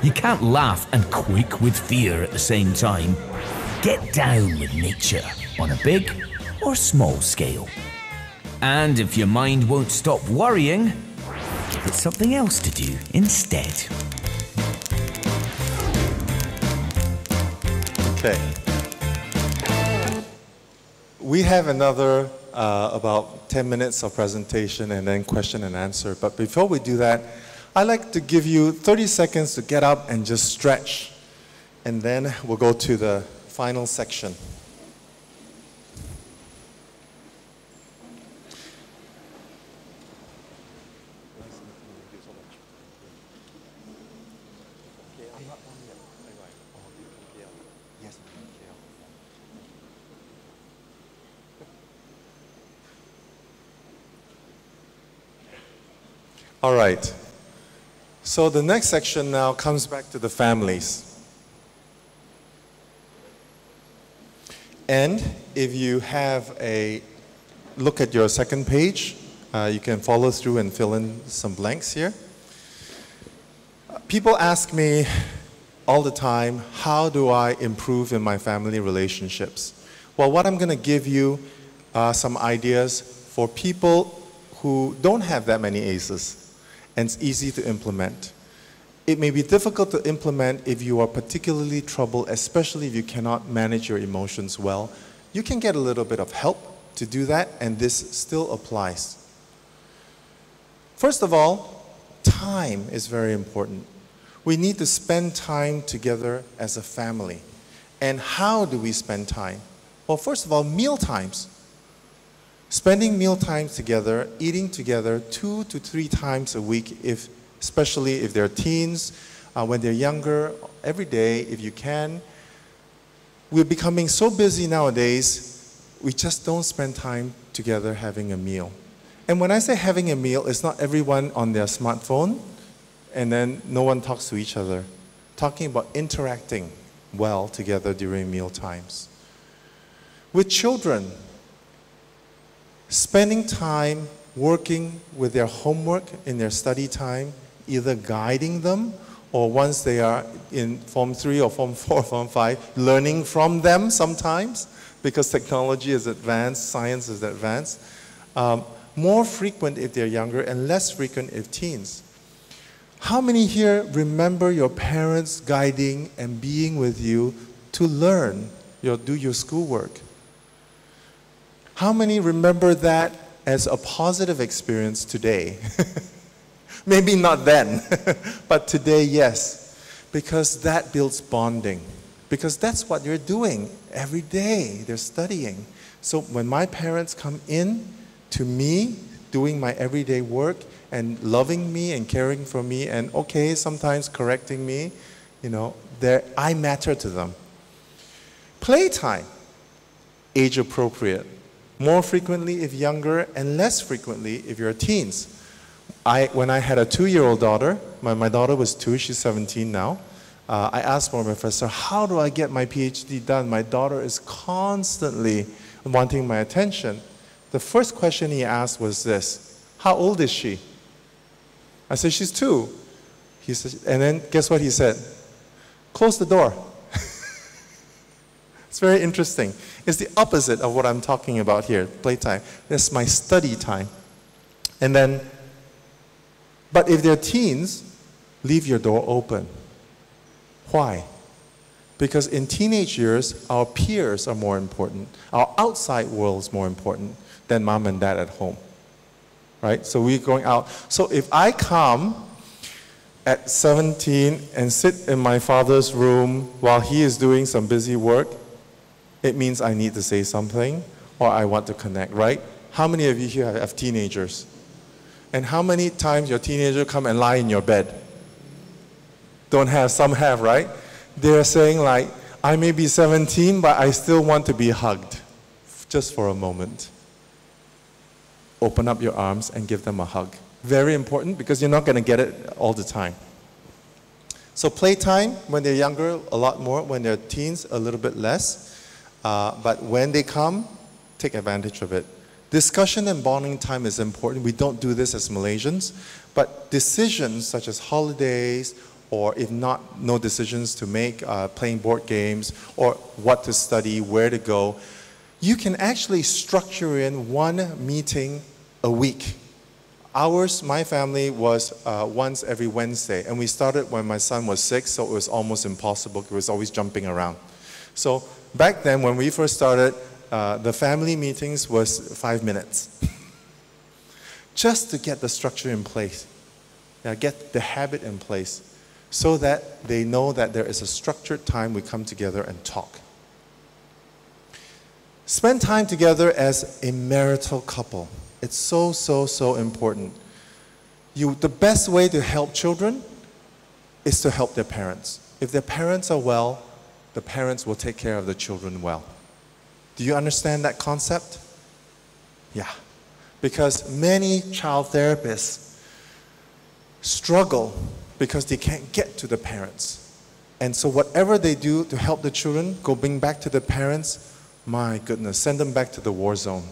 You can't laugh and quake with fear at the same time. Get down with nature on a big or small scale. And if your mind won't stop worrying, give it something else to do instead. Okay. We have another about 10 minutes of presentation and then question and answer. But before we do that, I'd like to give you 30 seconds to get up and just stretch. And then we'll go to the final section. All right. So the next section now comes back to the families. And if you have a look at your second page, you can follow through and fill in some blanks here. People ask me all the time, how do I improve in my family relationships? Well, what I'm going to give you are some ideas for people who don't have that many aces, and it's easy to implement. It may be difficult to implement if you are particularly troubled, especially if you cannot manage your emotions well. You can get a little bit of help to do that, and this still applies. First of all, time is very important. We need to spend time together as a family. And how do we spend time? Well, first of all, meal times. Spending meal times together, eating together 2 to 3 times a week, especially if they're teens, when they're younger, every day if you can. We're becoming so busy nowadays, we just don't spend time together having a meal. And when I say having a meal, it's not everyone on their smartphone and then no one talks to each other. Talking about interacting well together during meal times. With children, spending time working with their homework in their study time, either guiding them or once they are in Form 3 or Form 4, Form 5, learning from them sometimes because technology is advanced, science is advanced. More frequent if they're younger and less frequent if teens. How many here remember your parents guiding and being with you to learn, do your schoolwork? How many remember that as a positive experience today? Maybe not then, but today, yes. Because that builds bonding. Because that's what you're doing every day. They're studying. So when my parents come in to me doing my everyday work and loving me and caring for me and okay, sometimes correcting me, I matter to them. Playtime, age appropriate. More frequently if younger and less frequently if you're teens. When I had a 2-year-old daughter, my daughter was 2, she's 17 now, I asked my professor, how do I get my PhD done? My daughter is constantly wanting my attention. The first question he asked was this, how old is she? I said, she's 2. He said, and then guess what he said? Close the door. It's very interesting. It's the opposite of what I'm talking about here, playtime. That's my study time. And then, but if they're teens, leave your door open. Why? Because in teenage years, our peers are more important. Our outside world is more important than mom and dad at home. Right? So we're going out. So if I come at 17 and sit in my father's room while he is doing some busy work, it means I need to say something or I want to connect, right? How many of you here have teenagers? And how many times your teenager come and lie in your bed? Don't have, some have, right? They're saying like, I may be 17, but I still want to be hugged. Just for a moment. Open up your arms and give them a hug. Very important because you're not going to get it all the time. So playtime, when they're younger, a lot more. When they're teens, a little bit less. But when they come, take advantage of it. Discussion and bonding time is important. We don't do this as Malaysians. But decisions such as holidays, or if not, no decisions to make, playing board games, or what to study, where to go, you can actually structure in one meeting a week. Ours, my family, was once every Wednesday, and we started when my son was 6, so it was almost impossible. He was always jumping around. So back then, when we first started, the family meetings was 5 minutes. Just to get the structure in place, get the habit in place, so that they know that there is a structured time we come together and talk. Spend time together as a marital couple. It's so, so, so important. The best way to help children is to help their parents. If their parents are well, the parents will take care of the children well. Do you understand that concept? Yeah. Because many child therapists struggle because they can't get to the parents. And so whatever they do to help the children go bring back to the parents, my goodness, send them back to the war zone.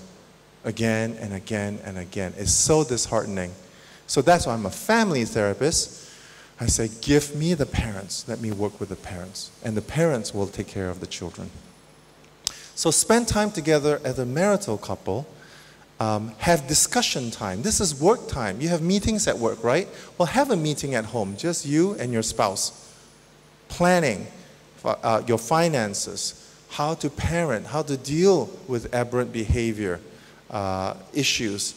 Again and again and again. It's so disheartening. So that's why I'm a family therapist. I say, give me the parents. Let me work with the parents. And the parents will take care of the children. So spend time together as a marital couple. Have discussion time. This is work time. You have meetings at work, right? Well, have a meeting at home. Just you and your spouse. Planning your finances. How to parent. How to deal with aberrant behavior. Issues,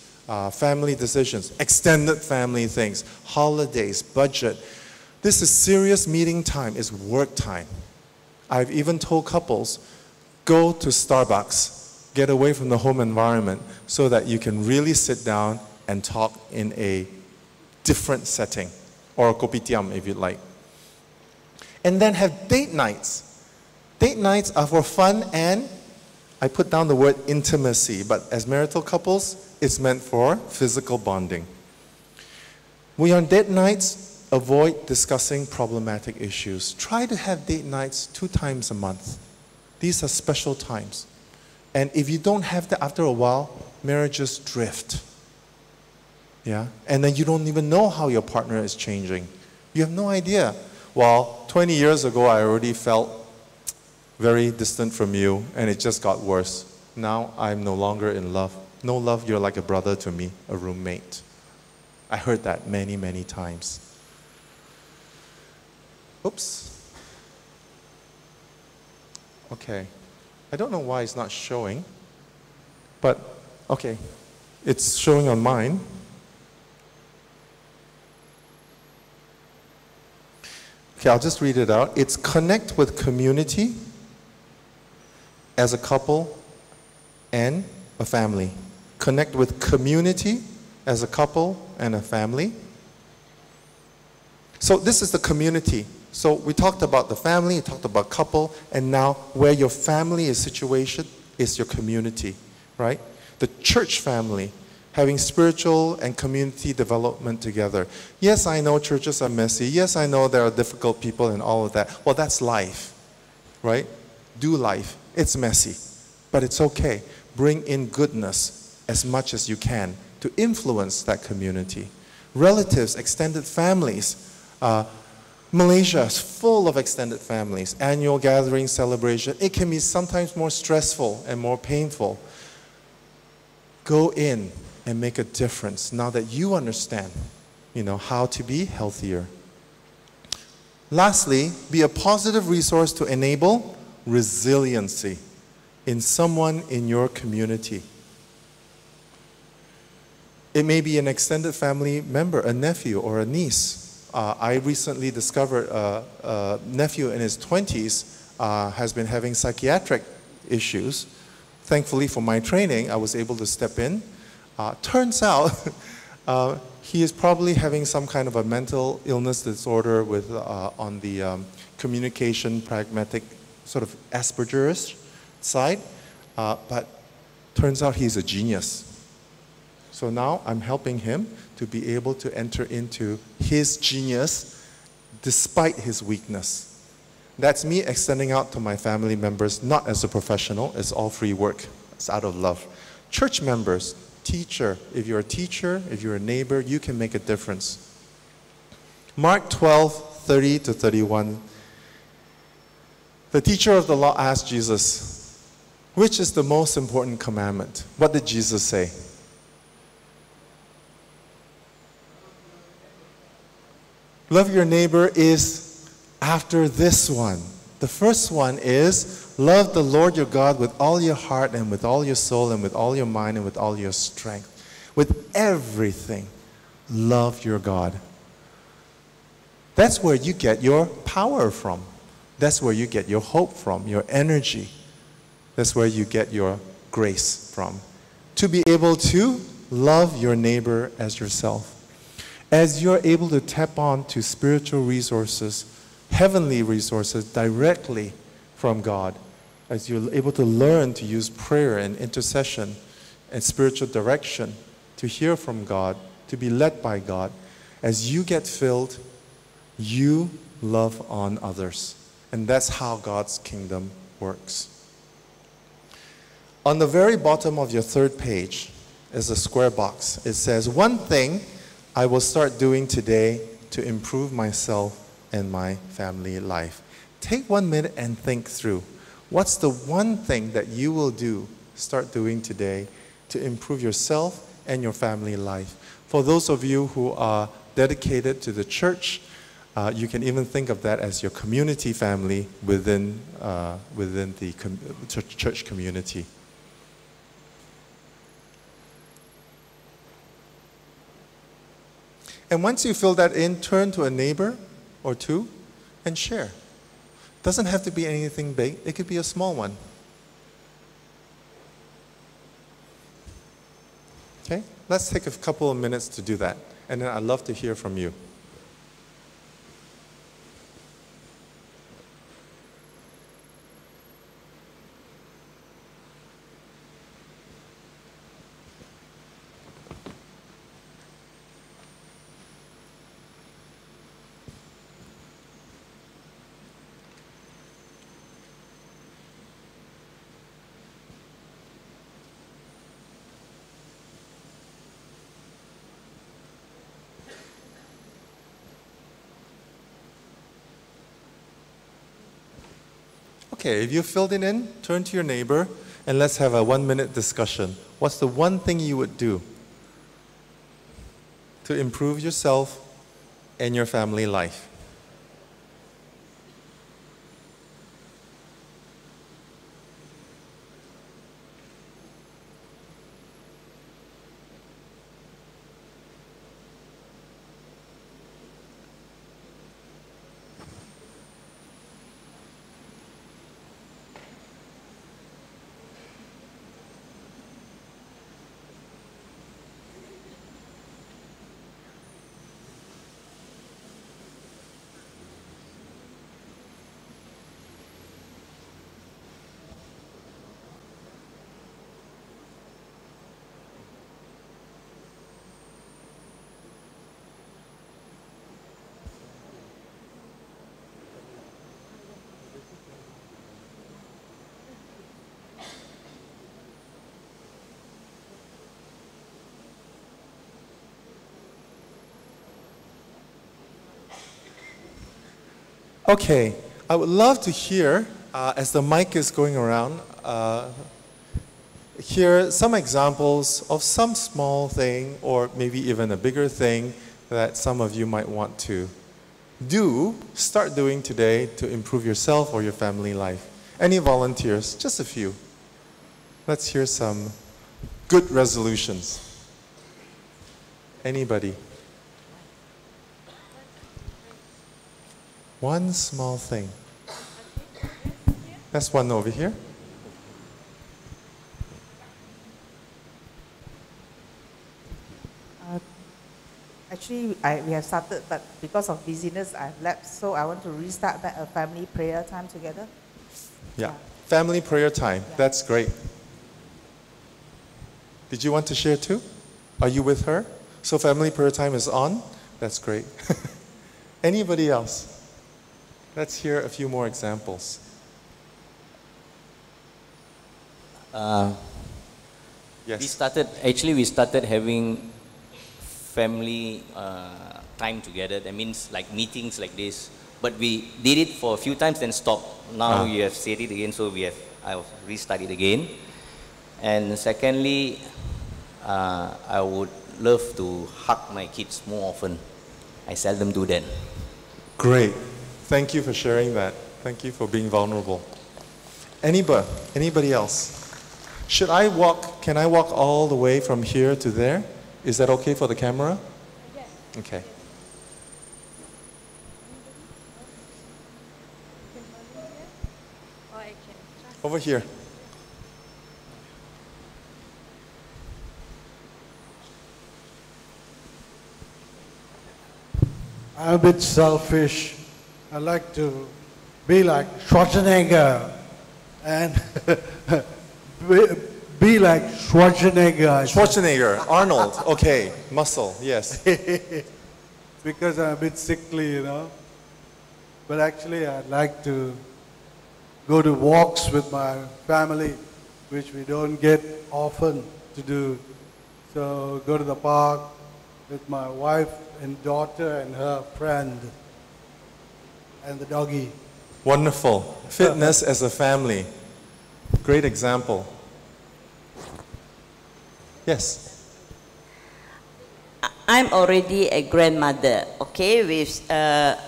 family decisions, extended family things, holidays, budget. This is serious meeting time, it's work time. I've even told couples, go to Starbucks, get away from the home environment so that you can really sit down and talk in a different setting, or a kopitiam if you'd like. And then have date nights. Date nights are for fun and I put down the word intimacy, but as marital couples, it's meant for physical bonding. We on date nights, avoid discussing problematic issues. Try to have date nights 2 times a month. These are special times. And if you don't have that after a while, marriages drift. Yeah? And then you don't even know how your partner is changing. You have no idea. Well, 20 years ago, I already felt very distant from you, and it just got worse. Now I'm no longer in love. No love, you're like a brother to me, a roommate. I heard that many, many times. Oops. Okay. I don't know why it's not showing, but okay. It's showing on mine. Okay, I'll just read it out. It's connect with community as a couple and a family. Connect with community as a couple and a family. So this is the community. So we talked about the family, we talked about couple, and now where your family is situated is your community, right? The church family, having spiritual and community development together. Yes, I know churches are messy. Yes, I know there are difficult people and all of that. Well, that's life, right? Do life. It's messy, but it's okay. Bring in goodness as much as you can to influence that community. Relatives, extended families. Malaysia is full of extended families. Annual gathering, celebration. It can be sometimes more stressful and more painful. Go in and make a difference now that you understand, how to be healthier. Lastly, be a positive resource to enable resiliency in someone in your community. It may be an extended family member, a nephew or a niece. I recently discovered a nephew in his 20s has been having psychiatric issues. Thankfully for my training, I was able to step in. Turns out he is probably having some kind of a mental illness disorder with on the communication, pragmatic, sort of Asperger's side. But turns out he's a genius. So now I'm helping him to be able to enter into his genius despite his weakness. That's me extending out to my family members, not as a professional, it's all free work. It's out of love. Church members, teacher, if you're a teacher, if you're a neighbor, you can make a difference. Mark 12:30-31. The teacher of the law asked Jesus, which is the most important commandment? What did Jesus say? Love your neighbor is after this one. The first one is love the Lord your God with all your heart and with all your soul and with all your mind and with all your strength. With everything, love your God. That's where you get your power from. That's where you get your hope from, your energy. That's where you get your grace from. To be able to love your neighbor as yourself. As you're able to tap on to spiritual resources, heavenly resources directly from God, as you're able to learn to use prayer and intercession and spiritual direction to hear from God, to be led by God, as you get filled, you love on others. And that's how God's kingdom works. On the very bottom of your third page is a square box. It says, one thing I will start doing today to improve myself and my family life. Take 1 minute and think through. What's the one thing that you will start doing today to improve yourself and your family life? For those of you who are dedicated to the church, you can even think of that as your community family within the church community. And once you fill that in, turn to a neighbor or two and share. Doesn't have to be anything big. It could be a small one. Okay? Let's take a couple of minutes to do that. And then I'd love to hear from you. Okay, if you filled it in, turn to your neighbor and let's have a 1 minute discussion. What's the one thing you would do to improve yourself and your family life? Okay, I would love to hear, as the mic is going around, hear some examples of some small thing or maybe even a bigger thing that some of you might want to start doing today to improve yourself or your family life. Any volunteers? Just a few. Let's hear some good resolutions. Anybody? One small thing. That's one over here. Actually, we have started, but because of busyness, I've left. So I want to restart back a family prayer time together. Yeah, family prayer time. Yeah. That's great. Did you want to share too? Are you with her? So family prayer time is on? That's great. Anybody else? Let's hear a few more examples. Yes. We started having family time together. That means like meetings like this. But we did it for a few times, then stopped. Now you have said it again, so I restarted again. And secondly, I would love to hug my kids more often. I seldom do that. Great. Thank you for sharing that. Thank you for being vulnerable. Anybody else? Can I walk all the way from here to there? Is that okay for the camera? Yes. Okay. Over here. I'm a bit selfish. I like to be like Schwarzenegger and be like Schwarzenegger. Schwarzenegger, Arnold, okay, muscle, yes. Because I'm a bit sickly, you know. But actually I'd like to go to walks with my family, which we don't get often to do. So go to the park with my wife and daughter and her friend and the doggy. Wonderful. Fitness as a family. Great example. Yes. I'm already a grandmother, okay, with 8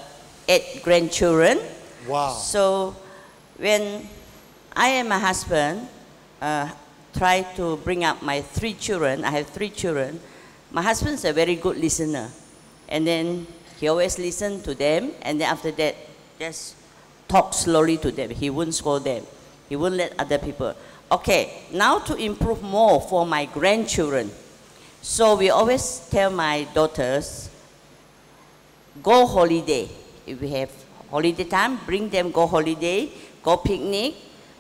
grandchildren. Wow. So when I and my husband try to bring up my 3 children, I have 3 children, my husband's a very good listener. And then he always listens to them, and then after that, just talk slowly to them. He won't scold them. He won't let other people. Okay, now to improve more for my grandchildren. So we always tell my daughters, go holiday. If we have holiday time, bring them go holiday, go picnic,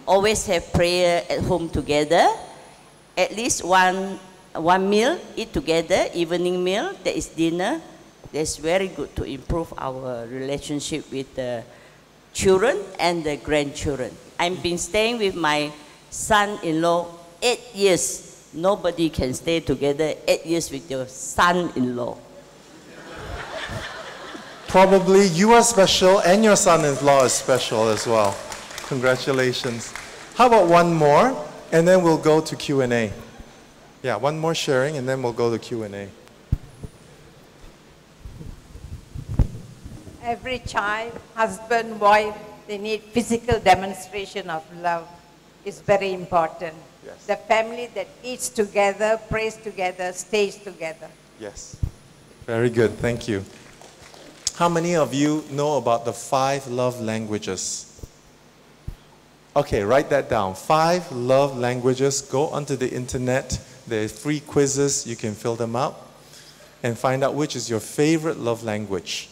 always have prayer at home together, at least one meal, eat together, evening meal, that is dinner. That's very good to improve our relationship with the children and the grandchildren. I've been staying with my son-in-law 8 years. Nobody can stay together 8 years with your son-in-law. Probably you are special and your son-in-law is special as well. Congratulations. How about one more, and then we'll go to Q&A. Yeah, one more sharing, and then we'll go to Q&A. Every child, husband, wife, they need physical demonstration of love. It's very important. Yes. The family that eats together, prays together, stays together. Yes. Very good. Thank you. How many of you know about the 5 love languages? Okay, write that down. 5 love languages. Go onto the internet. There are free quizzes. You can fill them out and find out which is your favorite love language.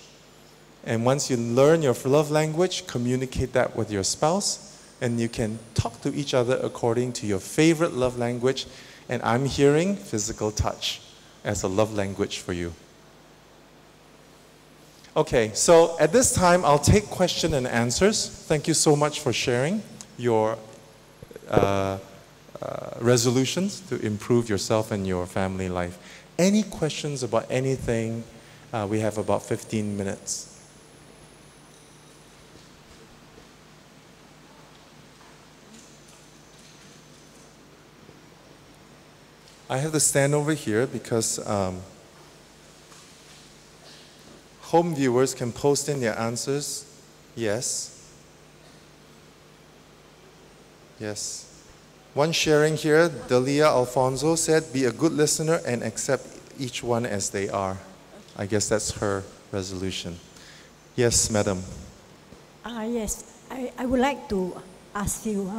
And once you learn your love language, communicate that with your spouse, and you can talk to each other according to your favorite love language. And I'm hearing physical touch as a love language for you. Okay, so at this time, I'll take question and answers. Thank you so much for sharing your resolutions to improve yourself and your family life. Any questions about anything? We have about 15 minutes. I have to stand over here because home viewers can post in their answers. Yes. Yes. One sharing here, Delia Alfonso said, be a good listener and accept each one as they are. I guess that's her resolution. Yes, madam. Yes, I would like to ask you,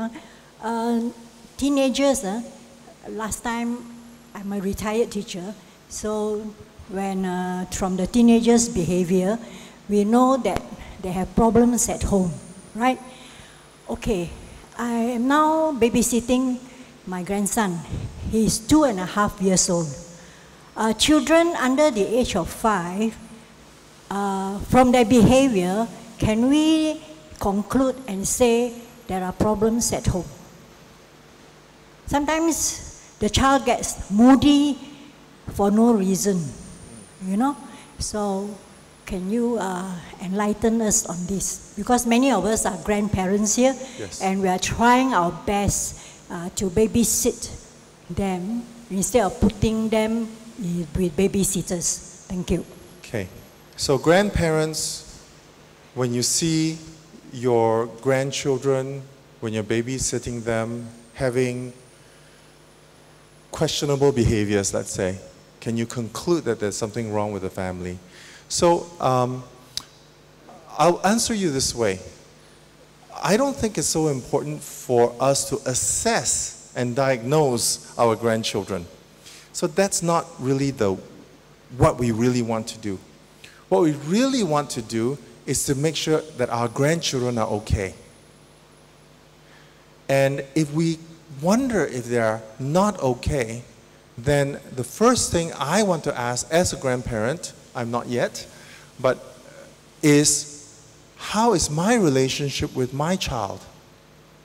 teenagers, last time I'm a retired teacher, so when from the teenagers' behavior, we know that they have problems at home, right? Okay, I am now babysitting my grandson. He is 2.5 years old. Children under the age of 5, from their behavior, can we conclude and say there are problems at home? Sometimes the child gets moody for no reason, you know? So can you enlighten us on this? Because many of us are grandparents here, yes, and we are trying our best to babysit them instead of putting them with babysitters. Thank you. Okay. So grandparents, when you see your grandchildren, when you're babysitting them, having questionable behaviors, let's say, can you conclude that there's something wrong with the family? So I'll answer you this way. I don't think it's so important for us to assess and diagnose our grandchildren. So that's not really what we really want to do. What we really want to do is to make sure that our grandchildren are okay. And if we wonder if they're not okay, then the first thing I want to ask as a grandparent, I'm not yet, but is how is my relationship with my child,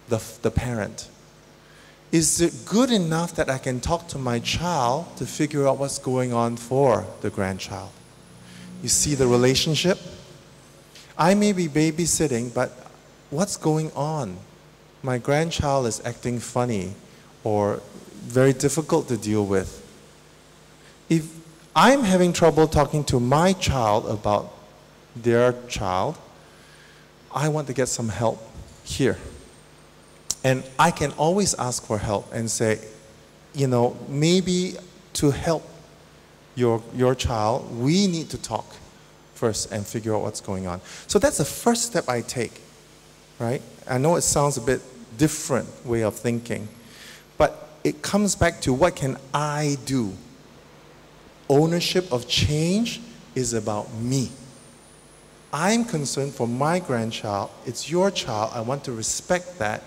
the parent? Is it good enough that I can talk to my child to figure out what's going on for the grandchild? You see the relationship? I may be babysitting, but what's going on? My grandchild is acting funny or very difficult to deal with. If I'm having trouble talking to my child about their child, I want to get some help here. And I can always ask for help and say, you know, maybe to help your child, we need to talk first and figure out what's going on. So that's the first step I take, right? I know it sounds a bit different way of thinking, but it comes back to what can I do? Ownership of change is about me. I'm concerned for my grandchild. It's your child. I want to respect that.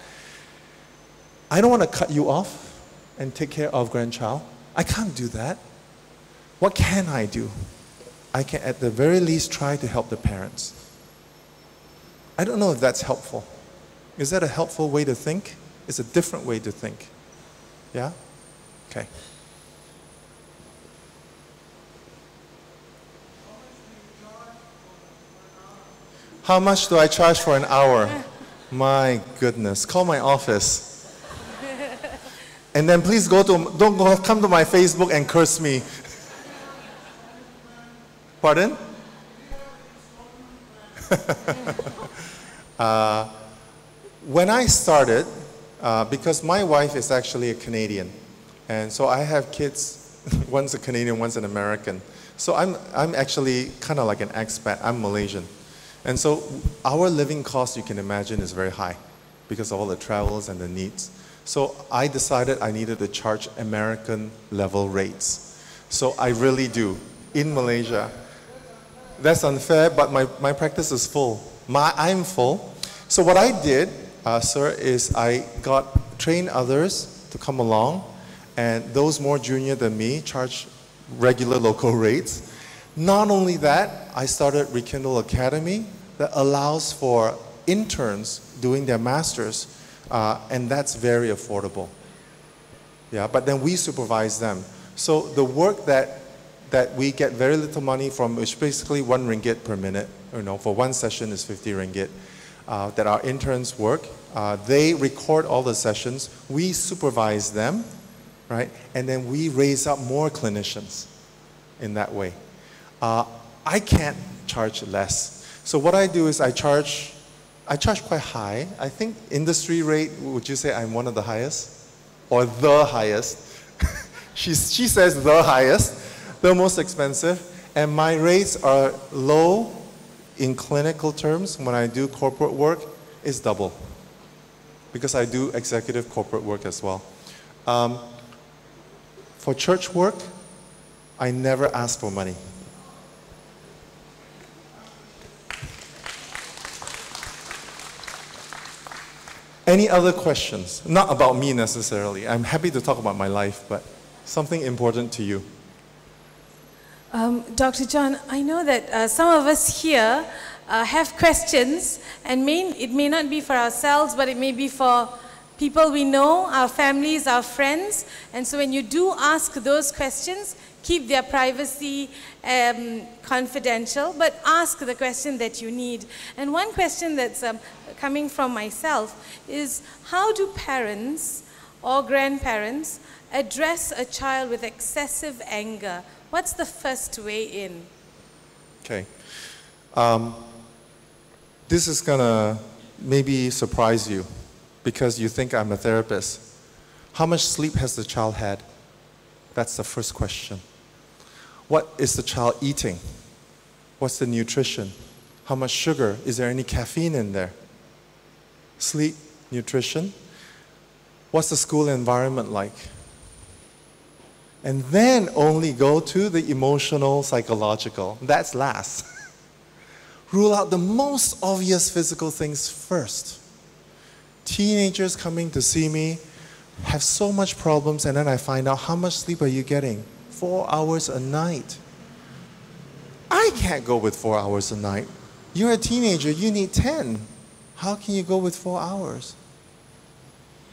I don't want to cut you off and take care of grandchild. I can't do that. What can I do? I can at the very least try to help the parents. I don't know if that's helpful. Is that a helpful way to think? It's a different way to think. Yeah? Okay. How much do I charge for an hour? My goodness. Call my office. And then please come to my Facebook and curse me. Pardon? When I started, because my wife is actually a Canadian, and so I have kids, one's a Canadian, one's an American. So I'm actually kind of like an expat. I'm Malaysian. And so our living cost, you can imagine, is very high because of all the travels and the needs. So I decided I needed to charge American level rates. So I really do, in Malaysia. That's unfair, but my practice is full. I'm full. So what I did, sir, is I trained others to come along, and those more junior than me charge regular local rates. Not only that, I started Rekindle Academy that allows for interns doing their masters, and that's very affordable. Yeah, but then we supervise them. So the work that we get very little money from, which basically 1 ringgit per minute, for one session is 50 ringgit, that our interns work. They record all the sessions. We supervise them, right? And then we raise up more clinicians in that way. I can't charge less. So what I do is I charge quite high. I think industry rate, would you say I'm one of the highest? Or the highest? She says the highest, the most expensive. And my rates are low in clinical terms. When I do corporate work, it's double. Because I do executive corporate work as well. For church work, I never ask for money. Any other questions? Not about me necessarily. I'm happy to talk about my life, but something important to you. Dr. John, I know that some of us here have questions, and it may not be for ourselves, but it may be for people we know, our families, our friends. And so when you do ask those questions, keep their privacy confidential, but ask the question that you need. And one question that's coming from myself is, how do parents or grandparents address a child with excessive anger? What's the first way in? Okay. This is gonna maybe surprise you because you think I'm a therapist. How much sleep has the child had? That's the first question. What is the child eating? What's the nutrition? How much sugar? Is there any caffeine in there? Sleep, nutrition. What's the school environment like? And then only go to the emotional, psychological. That's last. Rule out the most obvious physical things first. Teenagers coming to see me have so much problems, and then I find out, how much sleep are you getting? 4 hours a night. I can't go with 4 hours a night. You're a teenager, you need 10. How can you go with 4 hours?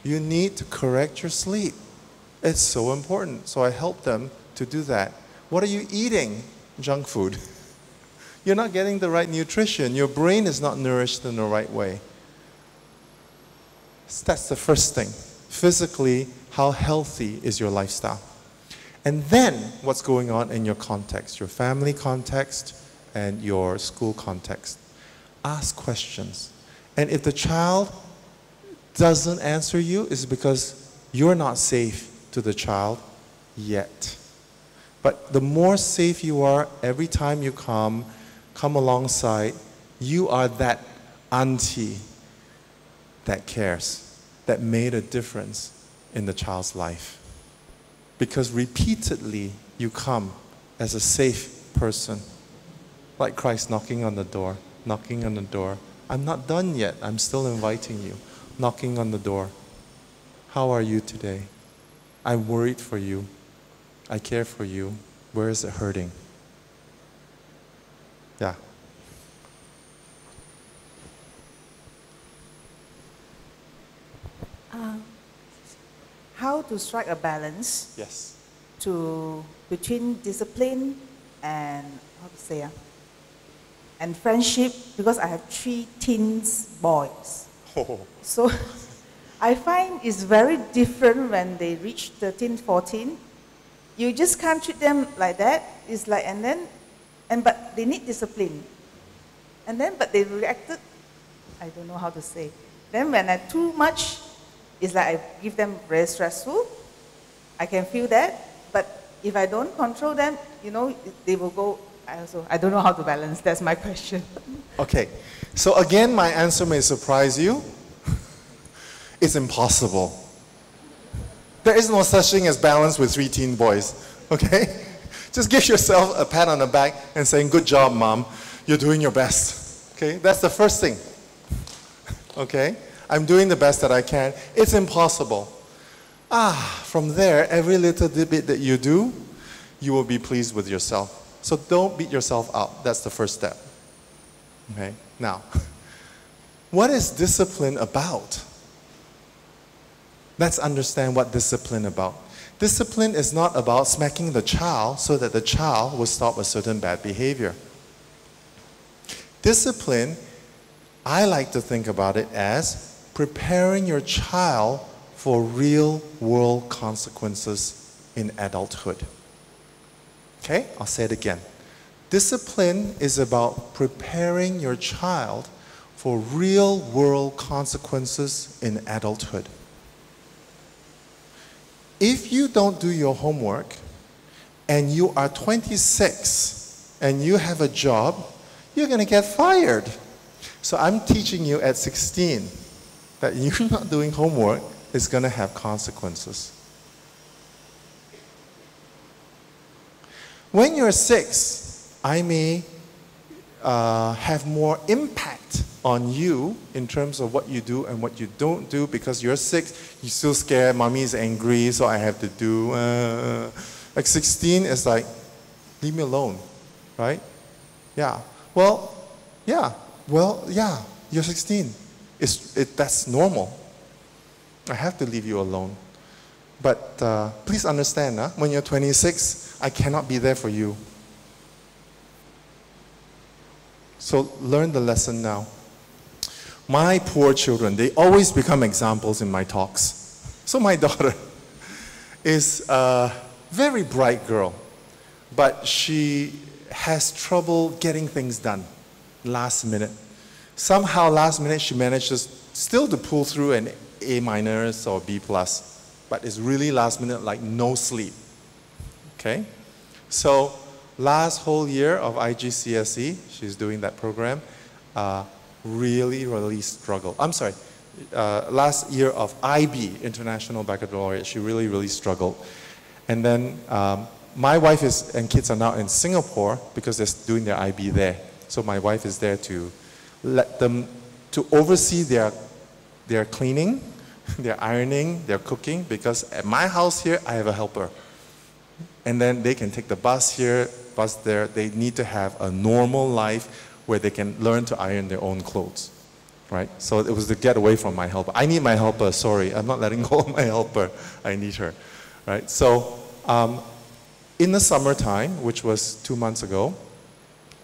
You need to correct your sleep. It's so important. So I help them to do that. What are you eating? Junk food. You're not getting the right nutrition. Your brain is not nourished in the right way. That's the first thing. Physically, how healthy is your lifestyle? And then, what's going on in your context, your family context and your school context. Ask questions. And if the child doesn't answer you, it's because you're not safe to the child yet. But the more safe you are, every time you come alongside, you are that auntie that cares, that made a difference in the child's life. Because repeatedly you come as a safe person, like Christ knocking on the door, knocking on the door. I'm not done yet, I'm still inviting you, knocking on the door. How are you today? I'm worried for you. I care for you. Where is it hurting? Yeah. How to strike a balance? Yes. Between discipline and and friendship, because I have 3 teens boys. Oh. So I find it's very different when they reach 13, 14. You just can't treat them like that. It's like, but they need discipline. But they reacted, I don't know how to say. Then when I too much, it's like I give them very stressful. I can feel that. But if I don't control them, they will go. I don't know how to balance. That's my question. Okay. So again, my answer may surprise you. It's impossible. There is no such thing as balance with 3 teen boys. Okay? Just give yourself a pat on the back and saying, good job, Mom. You're doing your best. Okay? That's the first thing. Okay? I'm doing the best that I can. It's impossible. From there, every little bit that you do, you will be pleased with yourself. So don't beat yourself up. That's the first step. Okay? Now, what is discipline about? Let's understand what discipline is about. Discipline is not about smacking the child so that the child will stop a certain bad behavior. Discipline, I like to think about it as preparing your child for real world consequences in adulthood. Okay, I'll say it again. Discipline is about preparing your child for real world consequences in adulthood. If you don't do your homework and you are 26 and you have a job, you're going to get fired. So I'm teaching you at 16 that you're not doing homework is going to have consequences. When you're 6, I may have more impact on you in terms of what you do and what you don't do, because you're 6, you're still scared, mommy's angry, so I have to do. Like 16 is like, leave me alone, right? Yeah. Well, yeah, you're 16. That's normal. I have to leave you alone. But please understand, when you're 26, I cannot be there for you. So learn the lesson now. My poor children, they always become examples in my talks. So my daughter is a very bright girl, but she has trouble getting things done last minute. Somehow last minute she manages still to pull through an A- or B+, but it's really last minute, like no sleep. Okay? So last whole year of IGCSE, she's doing that program, really struggled. I'm sorry, last year of IB, International Baccalaureate, she really struggled. And then my wife and kids are now in Singapore because they're doing their IB there. So my wife is there to let them, to oversee their cleaning, their ironing, their cooking, because at my house here, I have a helper. And then they can take the bus here, bus there. They need to have a normal life where they can learn to iron their own clothes, right? So it was to get away from my helper. I need my helper, sorry. I'm not letting go of my helper. I need her, right? So in the summertime, which was 2 months ago,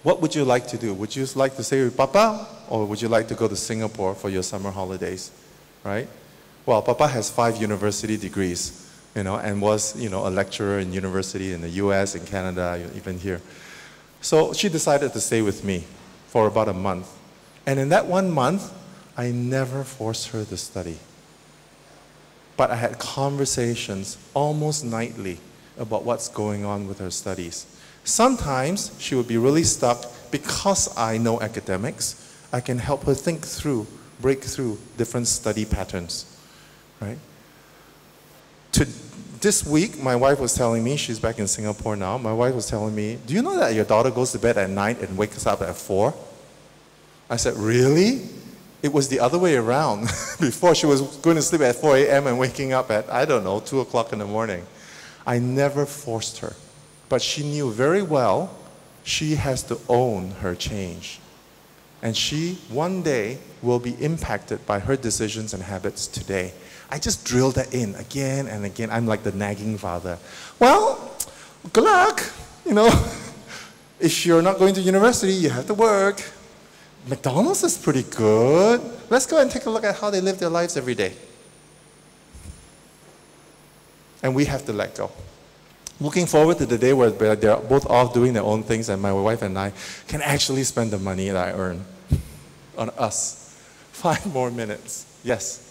what would you like to do? Would you like to stay with Papa, or would you like to go to Singapore for your summer holidays, right? Well, Papa has 5 university degrees, and was, a lecturer in university in the US, in Canada, even here. So she decided to stay with me for about a month. And in that 1 month, I never forced her to study. But I had conversations almost nightly about what's going on with her studies. Sometimes she would be really stuck because I know academics. I can help her break through different study patterns, right? This week, my wife was telling me, she's back in Singapore now, my wife was telling me, do you know that your daughter goes to bed at 9 and wakes up at 4? I said, really? It was the other way around. Before, she was going to sleep at 4 a.m. and waking up at, 2 o'clock in the morning. I never forced her. But she knew very well she has to own her change. And she, one day, will be impacted by her decisions and habits today. I just drill that in again and again. I'm like the nagging father. Well, good luck, If you're not going to university, you have to work. McDonald's is pretty good. Let's go and take a look at how they live their lives every day. And we have to let go. Looking forward to the day where they're both off doing their own things and my wife and I can actually spend the money that I earn on us. 5 more minutes. Yes?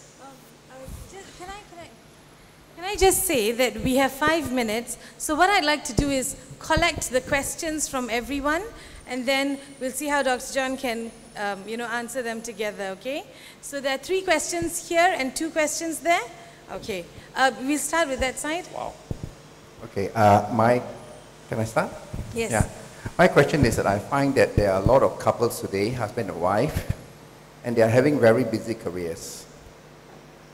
Can I just say that we have 5 minutes, so what I'd like to do is collect the questions from everyone, and then we'll see how Dr. John can, answer them together, okay? So there are 3 questions here and 2 questions there. Okay, we'll start with that side. Wow. Okay, can I start? Yes. Yeah. My question is that I find that there are a lot of couples today, husband and wife, and they are having very busy careers.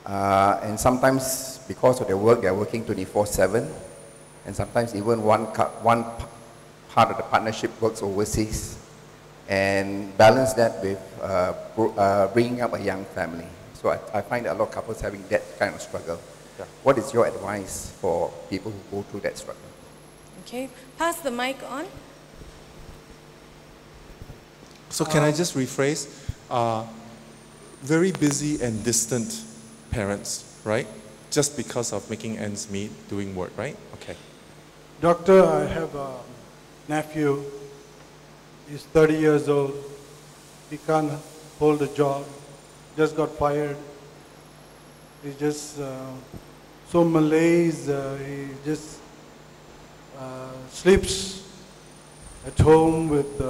And sometimes because of their work, they are working 24/7, and sometimes even one part of the partnership works overseas, and balance that with bringing up a young family. So I find that a lot of couples having that kind of struggle. Yeah. What is your advice for people who go through that struggle? Okay, pass the mic on. So can I just rephrase? Very busy and distant parents, right? just because of making ends meet, doing work, right? Okay. Doctor, I have a nephew. He's 30 years old. He can't hold a job. Just got fired. He's just so malaise. He just sleeps at home with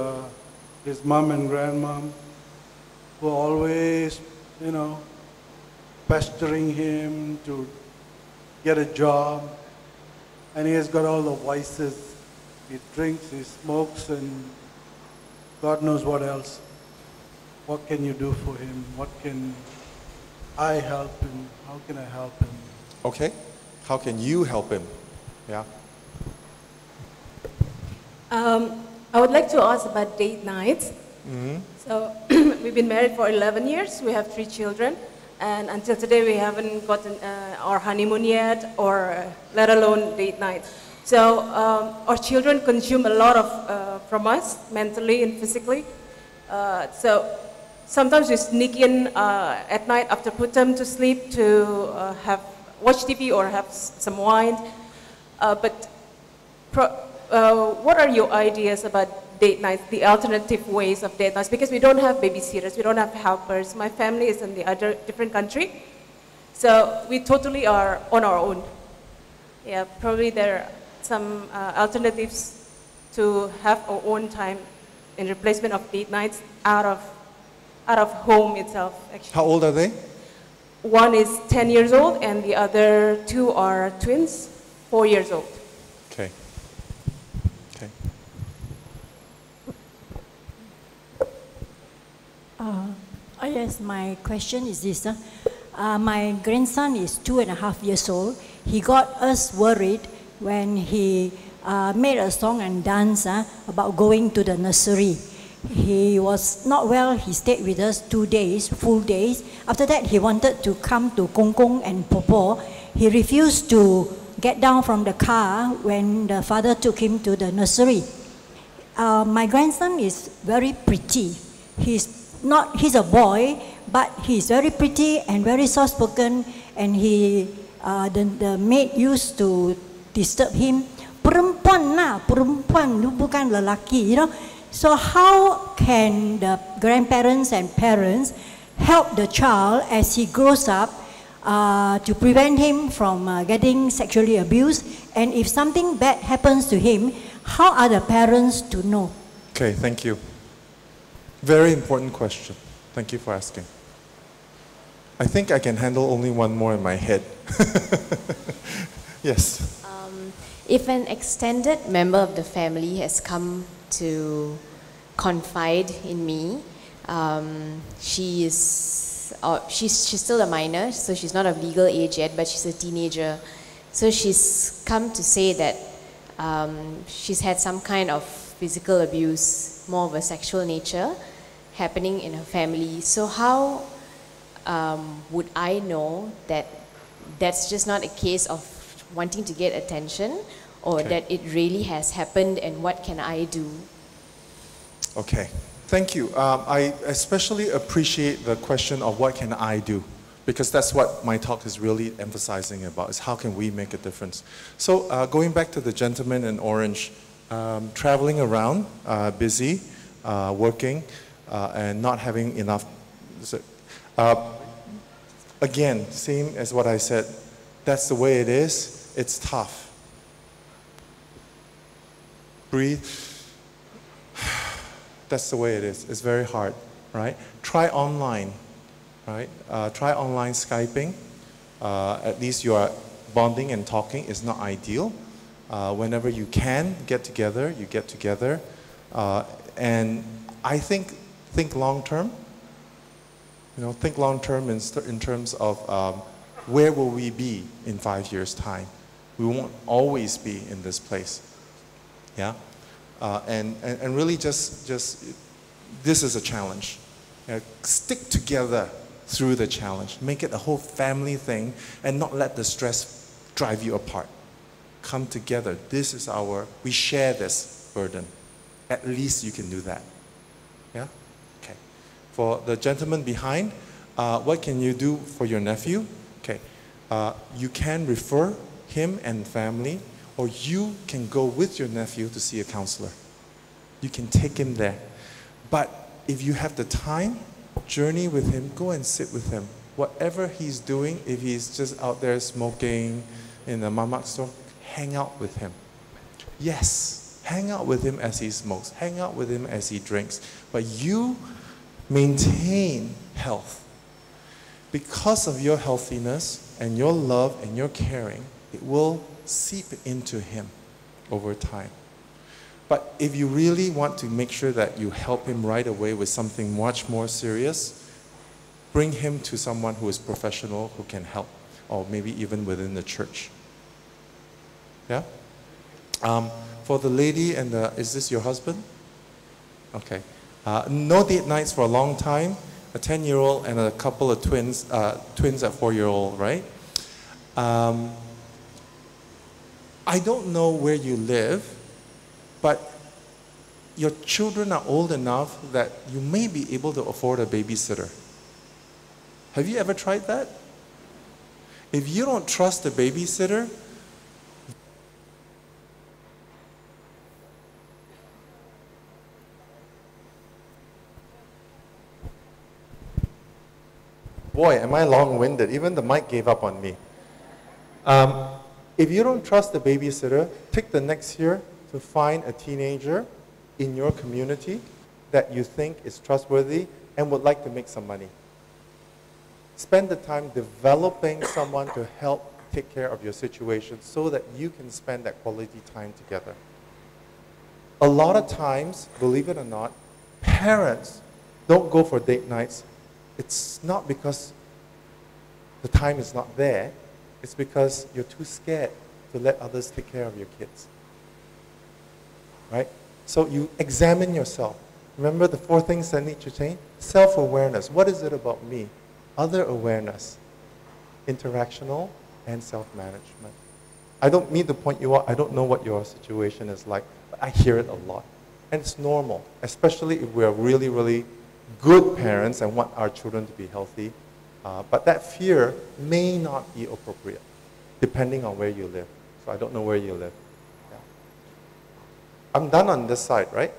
his mom and grandmom, who are always, pestering him to get a job. And he has got all the vices. He drinks, he smokes, and God knows what else. What can you do for him? What can I help him? How can I help him? Okay. How can you help him? Yeah. I would like to ask about date nights. Mm-hmm. So we've been married for 11 years. We have 3 children. And until today, we haven't gotten our honeymoon yet, or let alone date night. So our children consume a lot of from us, mentally and physically. So sometimes we sneak in at night after put them to sleep to watch TV or have some wine. But what are your ideas about date nights, the alternative ways of date nights? Because we don't have babysitters, we don't have helpers. My family is in the other different country. So we totally are on our own. Yeah, probably there are some alternatives to have our own time in replacement of date nights out of home itself, actually. How old are they? One is 10 years old and the other 2 are twins, 4 years old. Okay. Okay. Yes, my question is this. My grandson is 2.5 years old. He got us worried when he made a song and dance about going to the nursery. He was not well. He stayed with us 2 days, full days. After that, he wanted to come to Kong Kong and Popo. He refused to get down from the car when the father took him to the nursery. My grandson is very pretty. He's a boy, but he's very pretty and very soft-spoken, and the maid used to disturb him. Perempuan lah, perempuan, lu bukan lelaki, So how can the grandparents and parents help the child as he grows up to prevent him from getting sexually abused? And if something bad happens to him, how are the parents to know? Okay, thank you. Very important question. Thank you for asking. I think I can handle only one more in my head. Yes. If an extended member of the family has come to confide in me, she's still a minor, so she's not of legal age yet, but she's a teenager. So she's come to say that she's had some kind of physical abuse, more of a sexual nature, happening in her family. So how would I know that that's just not a case of wanting to get attention, or that it really has happened, and what can I do? Okay, thank you. I especially appreciate the question of what can I do, because that's what my talk is really emphasizing about, is how can we make a difference. So going back to the gentleman in orange, traveling around, busy, working, and not having enough. Again, same as what I said, that's the way it is. It's tough. Breathe. That's the way it is. It's very hard, right? Try online, right? Try online Skyping. At least you are bonding and talking. It's not ideal. Whenever you can get together, you get together. And I think long term. Think long term in terms of where will we be in 5 years' time? We won't always be in this place. Yeah? And really just this is a challenge. Stick together through the challenge. Make it a whole family thing and not let the stress drive you apart. Come together. We share this burden. At least you can do that. Yeah? Okay. For the gentleman behind, what can you do for your nephew? Okay. you can refer him and family, or you can go with your nephew to see a counselor. You can take him there. But if you have the time, journey with him, go and sit with him. Whatever he's doing, if he's just out there smoking in the mamak store, hang out with him. Yes, hang out with him as he smokes, hang out with him as he drinks. But you maintain health. Because of your healthiness and your love and your caring, it will seep into him over time. But if you really want to make sure that you help him right away with something much more serious, bring him to someone who is professional, who can help, or maybe even within the church. Yeah? For the lady and is this your husband? Okay. No date nights for a long time, a 10-year-old and a couple of twins, twins at 4-year-old, right? I don't know where you live, but your children are old enough that you may be able to afford a babysitter. Have you ever tried that? If you don't trust a babysitter, boy, am I long-winded. Even the mic gave up on me. If you don't trust the babysitter, take the next year to find a teenager in your community that you think is trustworthy and would like to make some money. Spend the time developing someone to help take care of your situation so that you can spend that quality time together. A lot of times, believe it or not, parents don't go for date nights. It's not because the time is not there. It's because you're too scared to let others take care of your kids. Right? So you examine yourself. Remember the 4 things that need to change? Self-awareness. What is it about me? Other awareness. Interactional and self-management. I don't mean to point you out. I don't know what your situation is like, but I hear it a lot. And it's normal, especially if we're really, really good parents and want our children to be healthy. But that fear may not be appropriate, depending on where you live. So I don't know where you live. Yeah. I'm done on this side, right?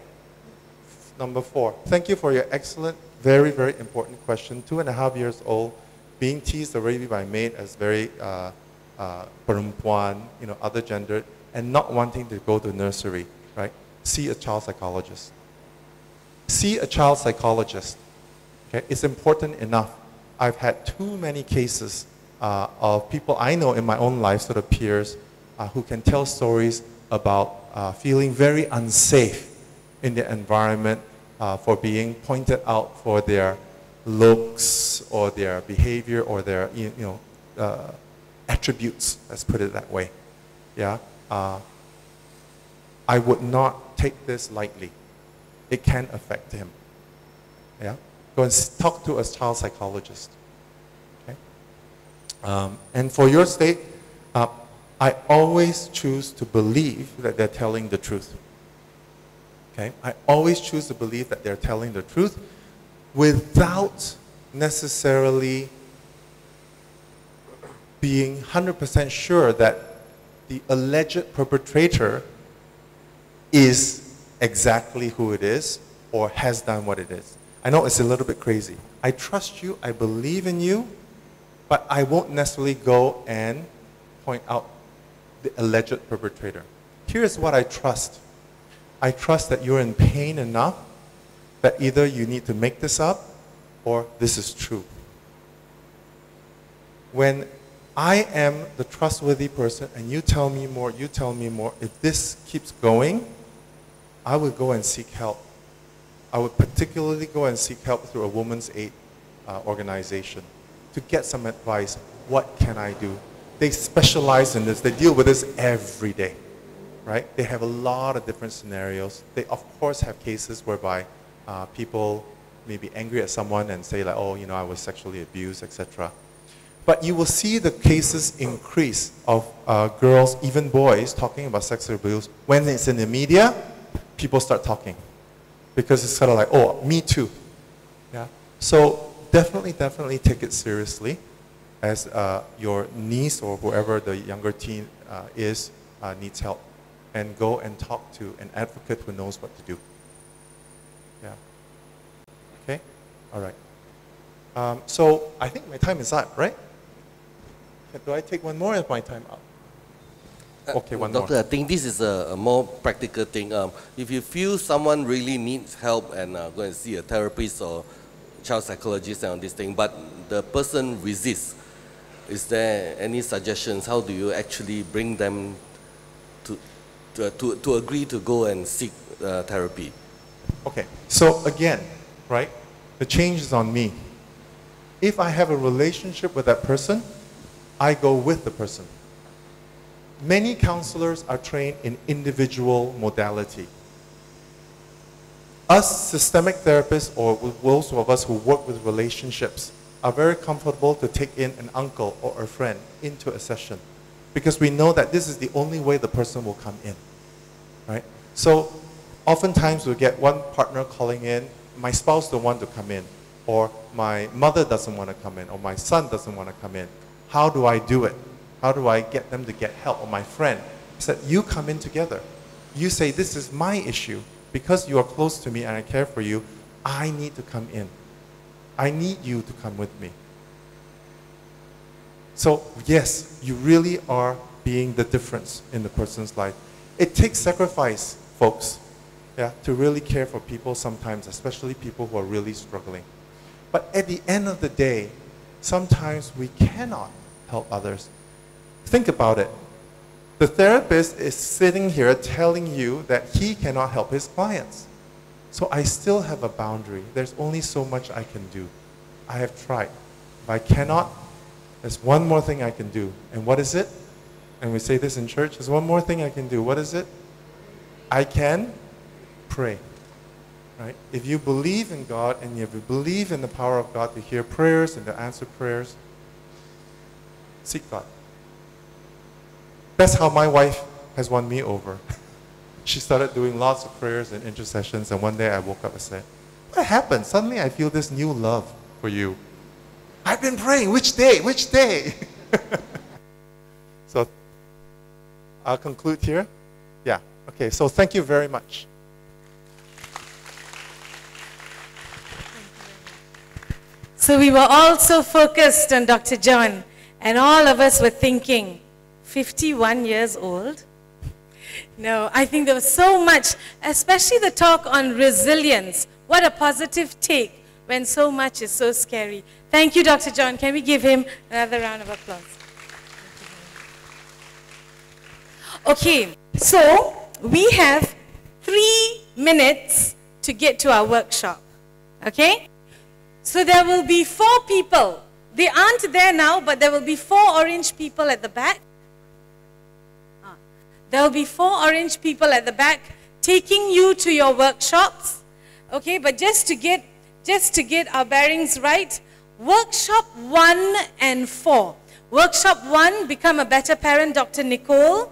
Number 4. Thank you for your excellent, very, very important question. 2.5 years old, being teased already by maid as very perempuan, other gendered, and not wanting to go to nursery, right? See a child psychologist. See a child psychologist. Okay? It's important enough. I've had too many cases of people I know in my own life, sort of peers, who can tell stories about feeling very unsafe in their environment for being pointed out for their looks or their behavior or their attributes, let's put it that way. Yeah? I would not take this lightly. It can affect him. Yeah? Go and talk to a child psychologist. Okay? And for your state, I always choose to believe that they're telling the truth. Okay? I always choose to believe that they're telling the truth without necessarily being 100% sure that the alleged perpetrator is exactly who it is or has done what it is. I know it's a little bit crazy. I trust you, I believe in you, but I won't necessarily go and point out the alleged perpetrator. Here's what I trust. I trust that you're in pain enough that either you need to make this up or this is true. When I am the trustworthy person and you tell me more, if this keeps going, I would go and seek help. I would particularly go and seek help through a women's aid organization to get some advice. What can I do? They specialize in this. They deal with this every day, right? They have a lot of different scenarios. They, of course, have cases whereby people may be angry at someone and say like, oh, I was sexually abused, etc. But you will see the cases increase of girls, even boys, talking about sexual abuse. When it's in the media, people start talking. Because it's sort of like, oh, me too. Yeah? So definitely take it seriously. as your niece or whoever the younger teen needs help, and go and talk to an advocate who knows what to do. Yeah. Okay? All right. So I think my time is up, right? Do I take one more or is my time up? Okay, one Doctor, more. I think this is a more practical thing. If you feel someone really needs help and go and see a therapist or child psychologist and all this thing, but the person resists, is there any suggestions? How do you actually bring them to agree to go and seek therapy? Okay, so again, right, the change is on me. If I have a relationship with that person, I go with the person. Many counselors are trained in individual modality. Us systemic therapists, or those of us who work with relationships, are very comfortable to take in an uncle or a friend into a session because we know that this is the only way the person will come in, right? So oftentimes we get one partner calling in, my spouse don't want to come in, or my mother doesn't want to come in, or my son doesn't want to come in. How do I do it? How do I get them to get help? Or my friend said, you come in together. You say, this is my issue. Because you are close to me and I care for you, I need to come in. I need you to come with me. So yes, you really are being the difference in the person's life. It takes sacrifice, folks, yeah, to really care for people sometimes, especially people who are really struggling. But at the end of the day, sometimes we cannot help others. Think about it. The therapist is sitting here telling you that he cannot help his clients. So I still have a boundary. There's only so much I can do. I have tried. If I cannot, there's one more thing I can do. And what is it? And we say this in church, there's one more thing I can do. What is it? I can pray. Right? If you believe in God and if you believe in the power of God to hear prayers and to answer prayers, seek God. That's how my wife has won me over. She started doing lots of prayers and intercessions, and one day I woke up and said, what happened? Suddenly I feel this new love for you. I've been praying. Which day? Which day? So I'll conclude here. Yeah. Okay. So thank you very much. So we were all so focused on Dr. John, and all of us were thinking, 51 years old? No, I think there was so much, especially the talk on resilience. What a positive take when so much is so scary. Thank you, Dr. John. Can we give him another round of applause? Okay, so we have 3 minutes to get to our workshop. Okay? So there will be 4 people. They aren't there now, but there will be 4 orange people at the back. There will be 4 orange people at the back taking you to your workshops. Okay, but just to get our bearings right, workshop 1 and 4. Workshop 1, Become a Better Parent, Dr. Nicole.